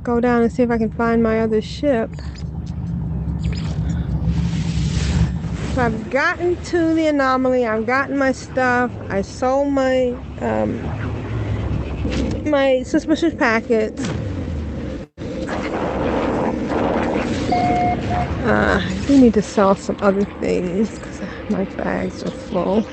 go down and see if I can find my other ship. So I've gotten to the anomaly. I've gotten my stuff. I sold my my suspicious packets. I do need to sell some other things because my bags are full.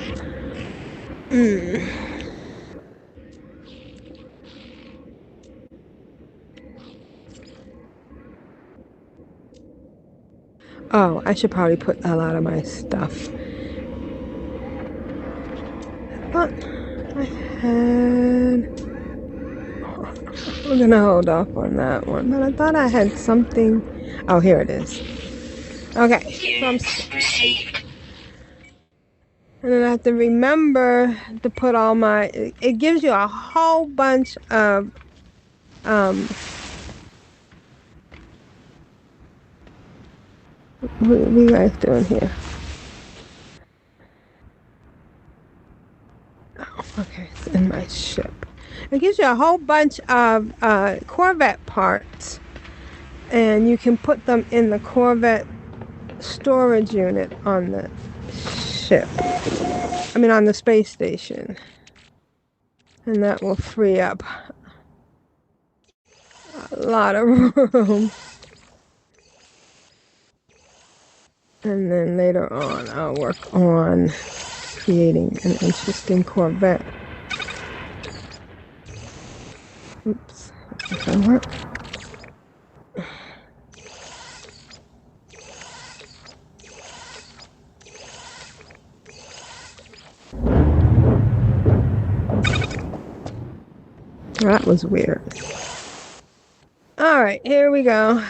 Oh, I should probably put a lot of my stuff. But I had. We're gonna hold off on that one. But I thought I had something. Oh, here it is. Okay, so I'm. Received. And then I have to remember to put all my. It gives you a whole bunch of. What are you guys doing here? Oh, okay, it's in my ship. It gives you a whole bunch of Corvette parts, and you can put them in the Corvette storage unit on the ship. I mean, on the space station. And that will free up a lot of room. And then later on, I'll work on creating an interesting Corvette. Oops, that doesn't work. That was weird. All right, here we go.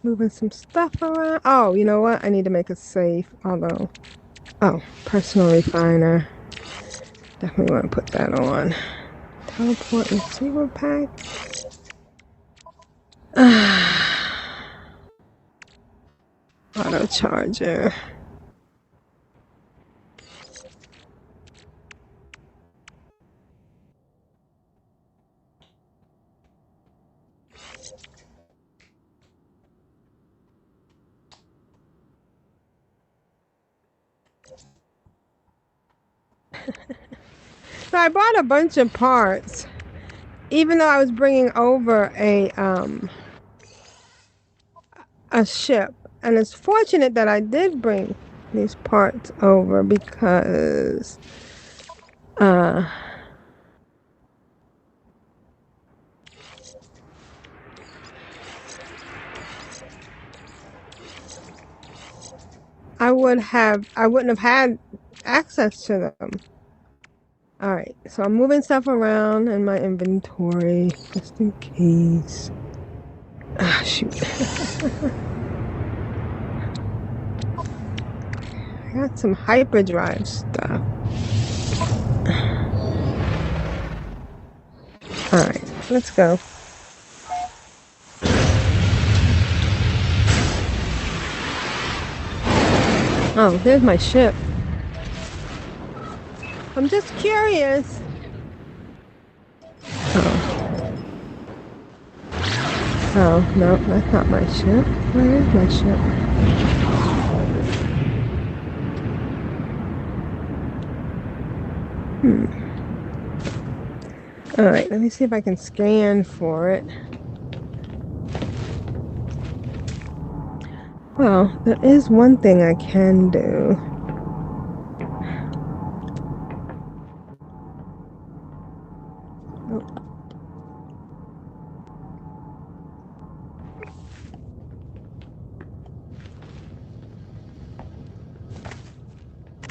Moving some stuff around. Oh, you know what? I need to make a save. Although, oh, personal refiner. Definitely want to put that on. Teleport receiver pack. Auto charger. So I bought a bunch of parts, even though I was bringing over a ship. And it's fortunate that I did bring these parts over because I wouldn't have had access to them. All right, so I'm moving stuff around in my inventory just in case. Ah, shoot. I got some hyperdrive stuff. All right, let's go. Oh, there's my ship. I'm just curious. Oh, no, that's not my ship. Where is my ship? Alright, let me see if I can scan for it. Well, there is one thing I can do.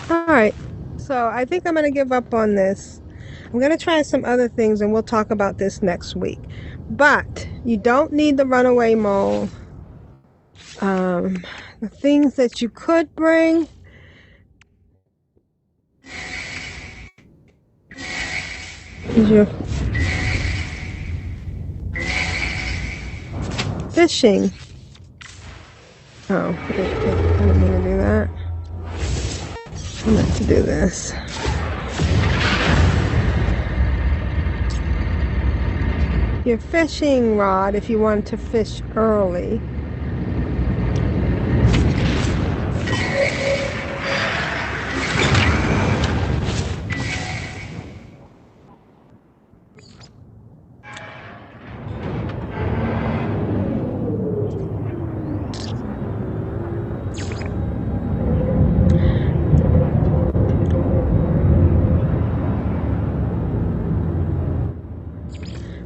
Alright, so I think I'm going to give up on this. I'm going to try some other things and we'll talk about this next week. But you don't need the runaway mole. The things that you could bring is your fishing. Oh, I didn't mean to do that. I meant to do this. Your fishing rod if you want to fish early.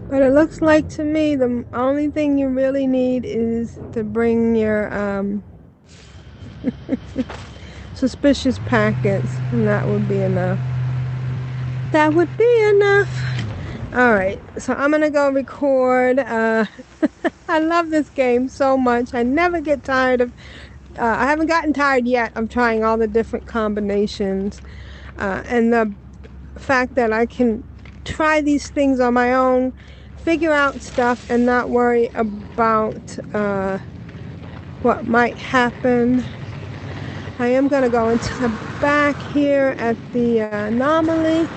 But it looks like to me the only thing you really need is to bring your suspicious packets, and that would be enough. That would be enough. Alright, so I'm gonna go record. I love this game so much. I never get tired of I haven't gotten tired yet of trying all the different combinations, and the fact that I can try these things on my own, figure out stuff, and not worry about what might happen. I am going to go into the back here at the anomaly,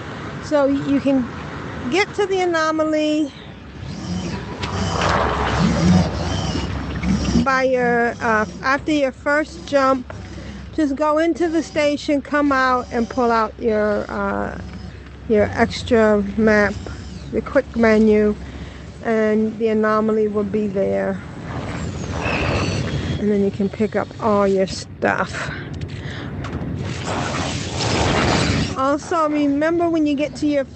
so you can get to the anomaly by your after your first jump. Just go into the station, come out, and pull out your extra map, the quick menu, and the anomaly will be there. And then you can pick up all your stuff. Also, remember when you get to your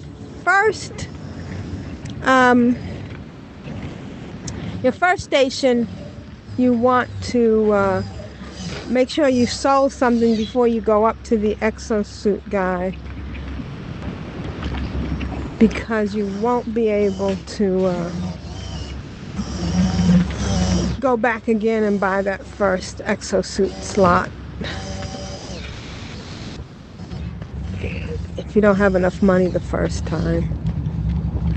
first station, you want to make sure you sold something before you go up to the exosuit guy, because you won't be able to go back again and buy that first exosuit slot if you don't have enough money the first time.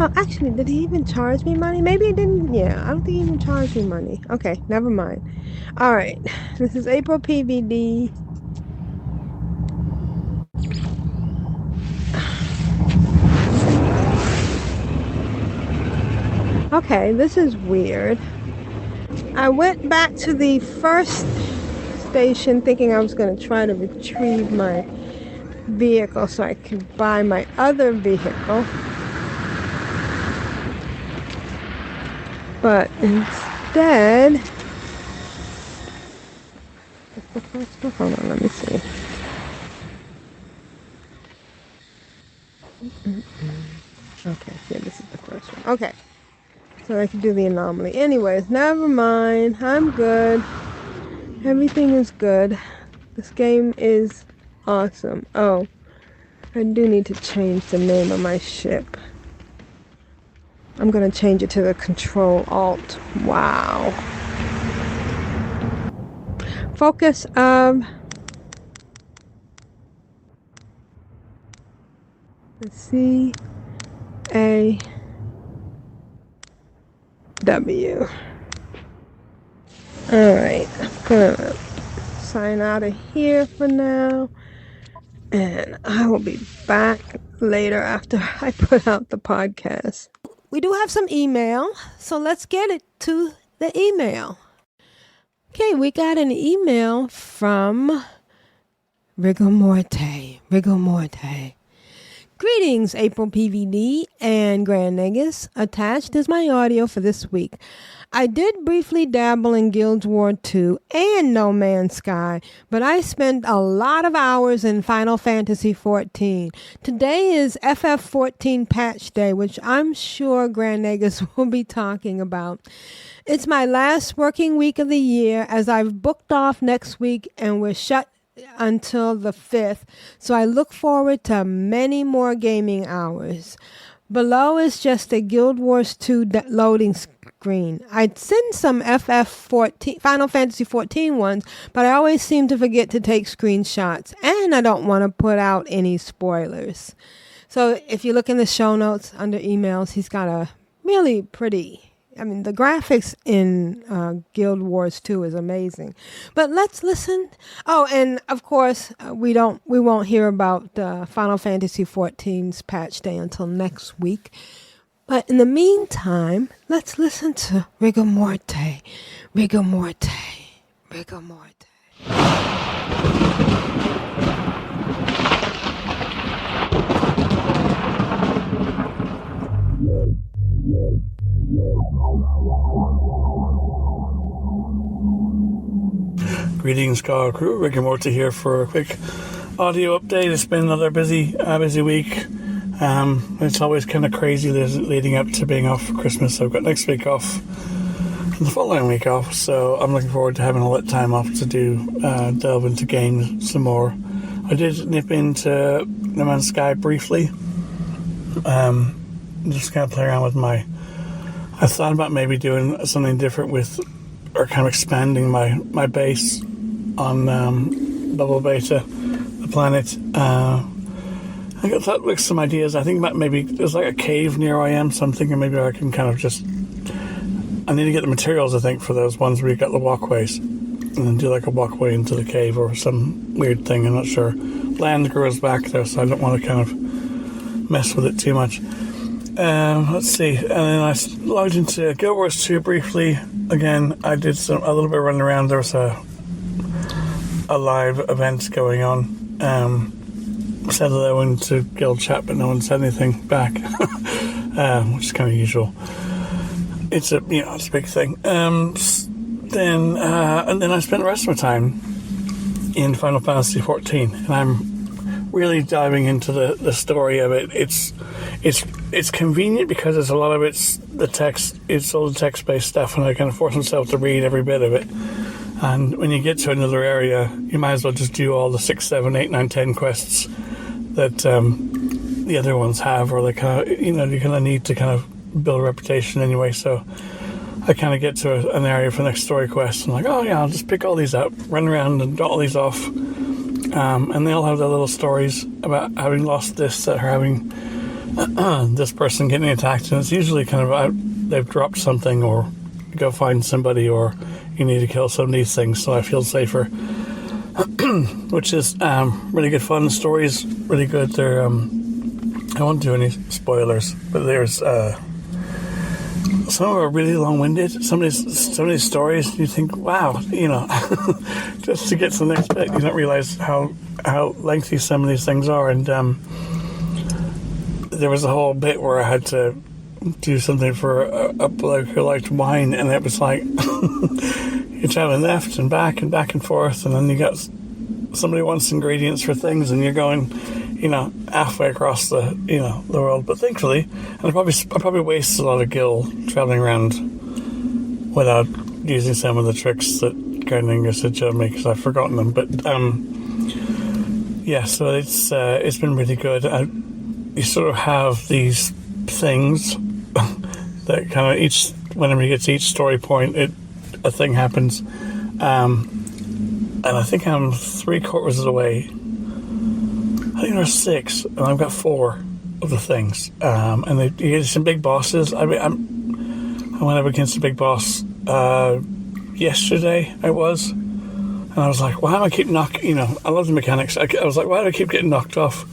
Oh, actually, did he even charge me money? Maybe he didn't. Yeah, I don't think he even charged me money. Okay, never mind. Alright, this is April PVD. Okay, this is weird. I went back to the first station thinking I was going to try to retrieve my vehicle so I could buy my other vehicle. But instead, hold on, let me see. Okay, yeah, this is the first one. Okay, so I can do the anomaly. Anyways, never mind. I'm good. Everything is good. This game is awesome. Oh, I do need to change the name of my ship. I'm going to change it to the Ctrl Alt. Wow. Focus of the CAW. Alright, I'm gonna sign out of here for now. And I will be back later after I put out the podcast. We do have some email, so let's get it to the email. Okay, we got an email from Rigor Morte. Greetings, April PVD and Grand Negus. Attached is my audio for this week. I did briefly dabble in Guild Wars 2 and No Man's Sky, but I spent a lot of hours in Final Fantasy 14. Today is FF14 patch day, which I'm sure Grand Negus will be talking about. It's my last working week of the year, as I've booked off next week and we're shut until the 5th, so I look forward to many more gaming hours. Below is just a Guild Wars 2 loading screen. I'd send some FF14, Final Fantasy 14 ones, but I always seem to forget to take screenshots, and I don't want to put out any spoilers. So if you look in the show notes under emails, he's got a really pretty, the graphics in Guild Wars 2 is amazing. But let's listen. Oh, and of course, we won't hear about Final Fantasy 14's patch day until next week. But in the meantime, let's listen to Rigor Morte. Greetings, Car Crew. Rick and Morty here for a quick audio update. It's been another busy week. It's always kind of crazy leading up to being off for Christmas. I've got next week off and the following week off, so I'm looking forward to having a lot of time off to delve into games some more. I did nip into No Man's Sky briefly. Just kind of play around with I thought about maybe doing something different with, or kind of expanding my base on Double Beta, the planet. I got that with some ideas. I think about maybe there's like a cave near where I am, so I'm thinking maybe I can kind of I need to get the materials, I think, for those ones where you got the walkways, and then do like a walkway into the cave or some weird thing. I'm not sure. Land grows back there, so I don't want to kind of mess with it too much. Let's see. And then I logged into Guild Wars 2 briefly. Again, I did a little bit of running around. There was a live event going on. Said hello into Guild chat, but no one said anything back, which is kind of usual. It's a big thing. Then I spent the rest of my time in Final Fantasy 14, and I'm really diving into the story of it. It's convenient because there's a lot of it's all the text-based stuff, and I kind of force myself to read every bit of it. And when you get to another area, you might as well just do all the 6, 7, 8, 9, 10 quests that the other ones have, or you kind of need to kind of build a reputation anyway. So I kind of get to an area for the next story quest, and I'm like, oh yeah, I'll just pick all these out, run around and dot all these off. And they all have their little stories about having lost this, that are having this person getting attacked, and it's usually kind of they've dropped something, or go find somebody, or you need to kill some of these things, so I feel safer. Which is really good fun. The story's really good. They're I won't do any spoilers, but there's some of them are really long-winded. Some of these stories, you think, wow, just to get to the next bit, you don't realize how how lengthy some of these things are, and there was a whole bit where I had to do something for a bloke who liked wine, and it was like you're traveling left and back and forth, and then you got somebody wants ingredients for things, and you're going, halfway across the world. But thankfully, and I probably wasted a lot of gil traveling around without using some of the tricks that Gardening had showed me, because I've forgotten them. But so it's been really good. You sort of have these things that kind of whenever you get to each story point, a thing happens. And I think I'm 3/4 of the way. I think there's 6, and I've got 4 of the things. And you get some big bosses. I went up against a big boss yesterday. And I was like, why do I keep knocking? I love the mechanics. I was like, why do I keep getting knocked off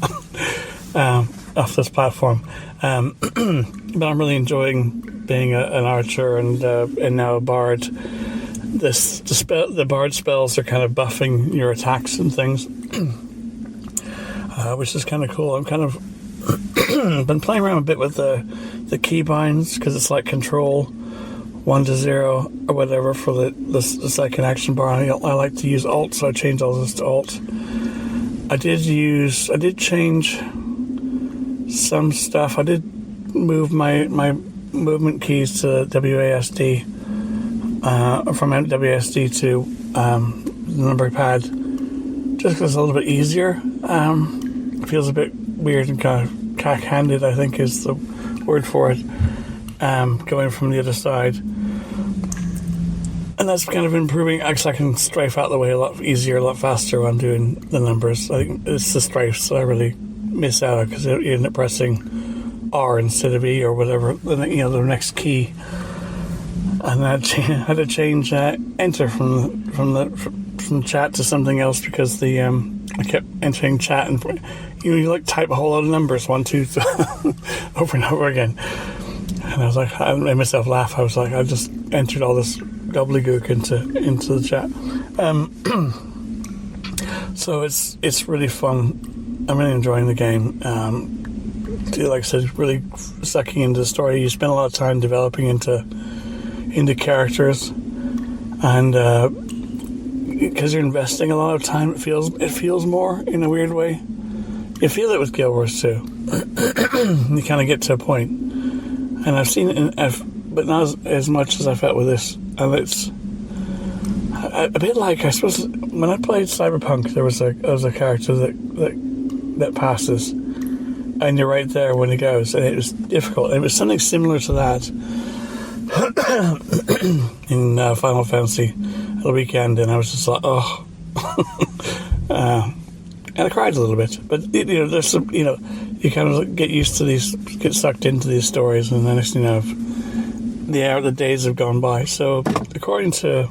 off this platform? But I'm really enjoying being an archer and now a bard. The bard spells are kind of buffing your attacks and things, which is kind of cool. I'm kind of been playing around a bit with the keybinds, because it's like Ctrl 1 to 0 or whatever for the second action bar. I like to use Alt, so I changed all this to Alt. I did change some stuff. I did move my movement keys to WASD. From WSD to the number pad, just because it's a little bit easier. It feels a bit weird and kind of cack-handed, I think is the word for it, going from the other side. And that's kind of improving. Actually, I can strafe out the way a lot easier, a lot faster when I'm doing the numbers. I think it's the strafes that I really miss out on, because you end up pressing R instead of E or whatever, the next key. And I had to change enter from chat to something else, because I kept entering chat, and you type a whole lot of numbers, 1, 2, over and over again. And I was like, I made myself laugh. I was like, I just entered all this gobbledygook into the chat. So it's really fun. I'm really enjoying the game. Like I said, really sucking into the story. You spend a lot of time developing into characters, and because you're investing a lot of time, it feels more in a weird way. You feel it with Guild Wars too. You kind of get to a point, and I've seen it, but not as much as I felt with this. And it's a bit like, I suppose, when I played Cyberpunk, there was a character that passes, and you're right there when he goes, and it was difficult. It was something similar to that in Final Fantasy at the weekend, and I was just like, oh. And I cried a little bit, but there's some, you kind of get used to these, get sucked into these stories, and then next thing you know, the days have gone by. So according to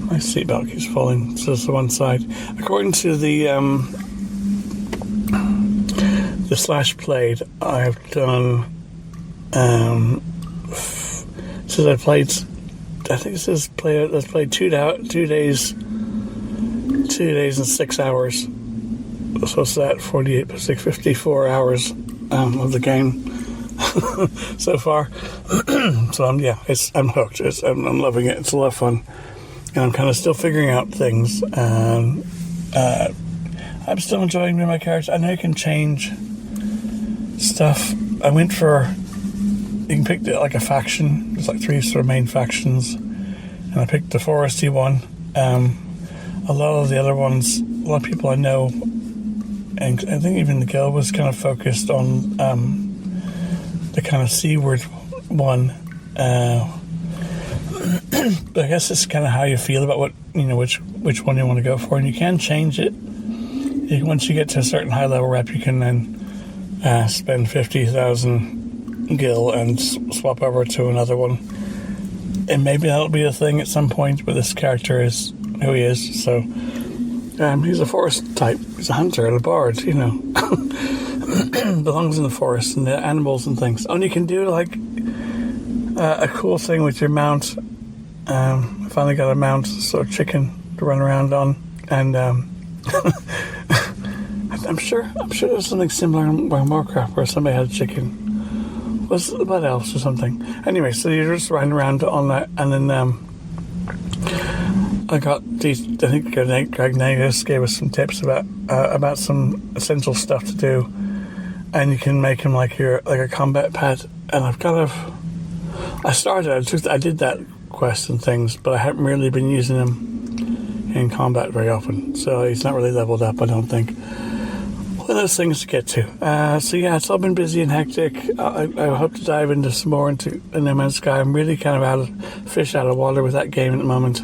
my seatbelt keeps falling to the one side. According to the slash played, I've done since I played, I think it says let's play 2 days and 6 hours. So it's that 48 plus 6, 54 hours of the game so far. So I'm hooked. I'm loving it. It's a lot of fun, and I'm kind of still figuring out things. I'm still enjoying being my character. I know you can change stuff. I went for, you can pick like a faction. There's like 3 sort of main factions, and I picked the foresty one. A lot of the other ones, a lot of people I know, and I think even the guild was kind of focused on the kind of seaward one. But I guess it's kind of how you feel about what, which one you want to go for, and you can change it. Once you get to a certain high level rep, you can then spend 50,000 gil and swap over to another one, and maybe that'll be a thing at some point. But this character is who he is, so he's a forest type. He's a hunter and a bard, belongs in the forest and the animals and things. And you can do like a cool thing with your mount. I finally got a mount, sort of chicken to run around on, and I'm sure there's something similar in Warcraft where somebody had a chicken. Was what else or something? Anyway, so you're just riding around on that, and then I got these. I think Greg Negus gave us some tips about some essential stuff to do, and you can make him like a combat pet. And I did that quest and things, but I haven't really been using him in combat very often, so he's not really leveled up, I don't think. One of those things to get to. So yeah, it's all been busy and hectic. I hope to dive into some more into No Man's Sky. I'm really kind of fish out of water with that game at the moment.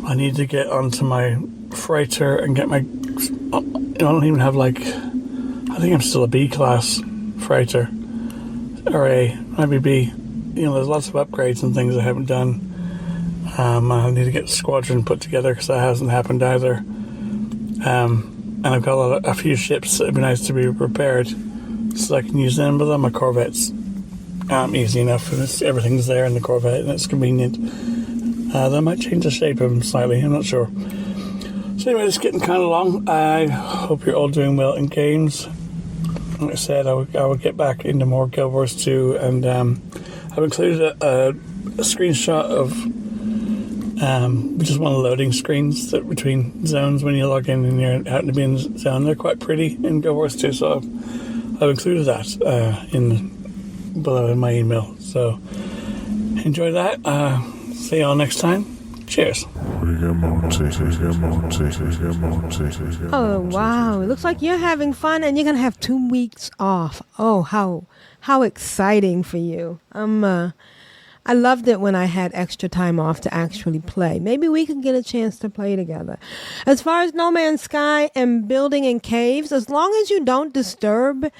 I need to get onto my freighter and get my... I don't even have I think I'm still a B class freighter. Or maybe B. There's lots of upgrades and things I haven't done. I need to get Squadron put together because that hasn't happened either. And I've got a few ships that would be nice to be repaired so I can use them, but then my Corvette's easy enough, and everything's there in the Corvette, and it's convenient. That might change the shape of them slightly, I'm not sure. So anyway, it's getting kind of long. I hope you're all doing well in games. Like I said, I will get back into more Guild Wars 2, and I've included a screenshot of just one of the loading screens that between zones when you log in and you're out to be in the zone. They're quite pretty in Guild Wars 2, so I've included that below in my email. So enjoy that. See you all next time. Cheers. Oh, wow. It looks like you're having fun and you're going to have 2 weeks off. Oh, how exciting for you. I loved it when I had extra time off to actually play. Maybe we can get a chance to play together. As far as No Man's Sky and building in caves, as long as you don't disturb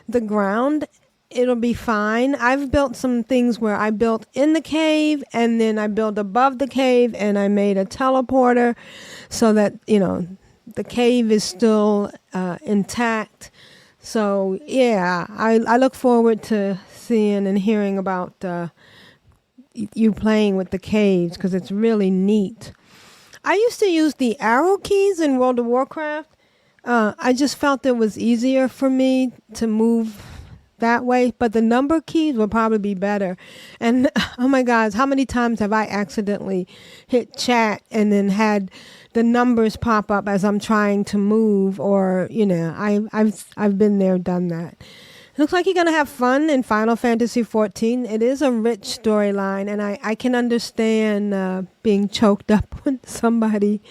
the ground, it'll be fine. I've built some things where I built in the cave and then I built above the cave and I made a teleporter so that, the cave is still intact. So, yeah, I look forward to seeing and hearing about you playing with the caves because it's really neat. I used to use the arrow keys in World of Warcraft. I just felt it was easier for me to move that way, but the number keys would probably be better. And oh my gosh, how many times have I accidentally hit chat and then had the numbers pop up as I'm trying to move, or I've been there, done that. Looks like you're going to have fun in Final Fantasy XIV. It is a rich storyline, and I can understand being choked up when somebody,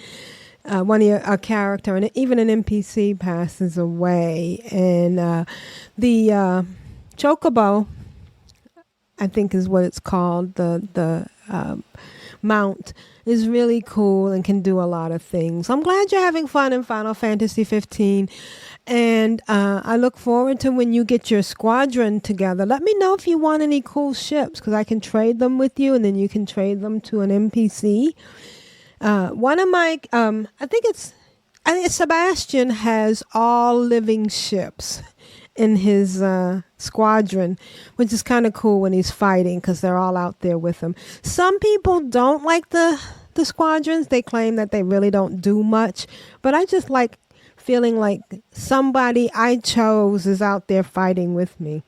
a character, and even an NPC passes away. And the Chocobo, I think is what it's called, the mount, is really cool and can do a lot of things. So I'm glad you're having fun in Final Fantasy 15. And I look forward to when you get your squadron together. Let me know if you want any cool ships, because I can trade them with you, and then you can trade them to an NPC. One of my, I think Sebastian has all living ships in his squadron, which is kind of cool when he's fighting because they're all out there with him. Some people don't like the squadrons. They claim that they really don't do much, but I just like feeling like somebody I chose is out there fighting with me.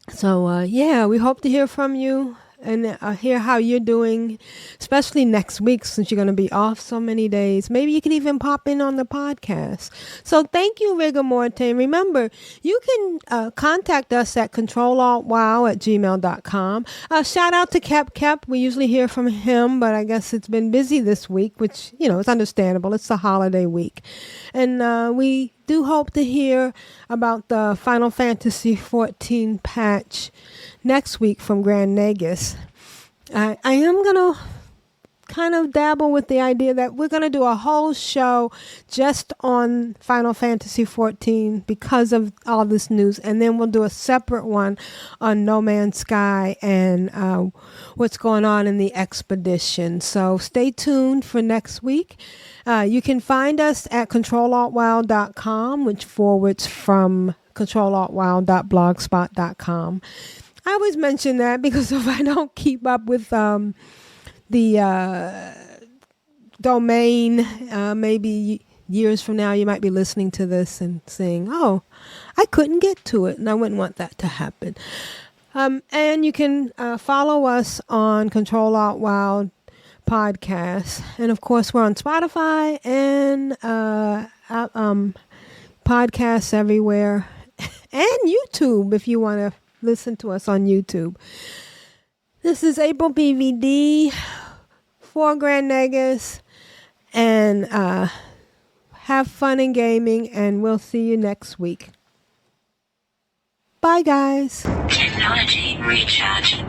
So, yeah, we hope to hear from you and hear how you're doing, especially next week since you're going to be off so many days. Maybe you can even pop in on the podcast. So thank you, Rigor Morte. Remember, you can contact us at controlaltwow@gmail.com. Shout out to Kep. We usually hear from him, but I guess it's been busy this week, which, it's understandable. It's the holiday week. And we do hope to hear about the Final Fantasy XIV patch next week from Grand Negus. I am going to kind of dabble with the idea that we're going to do a whole show just on Final Fantasy XIV because of all this news, and then we'll do a separate one on No Man's Sky and what's going on in the expedition. So stay tuned for next week. You can find us at CtrlAltWow.com, which forwards from CtrlAltWow.blogspot.com. I always mention that because if I don't keep up with the domain, maybe years from now, you might be listening to this and saying, oh, I couldn't get to it. And I wouldn't want that to happen. And you can follow us on Control Alt WoW podcast. And of course, we're on Spotify and podcasts everywhere. And YouTube, if you want to listen to us on YouTube. This is April PVD, 4 Grand Negus, and have fun in gaming, and we'll see you next week. Bye, guys. Technology recharge.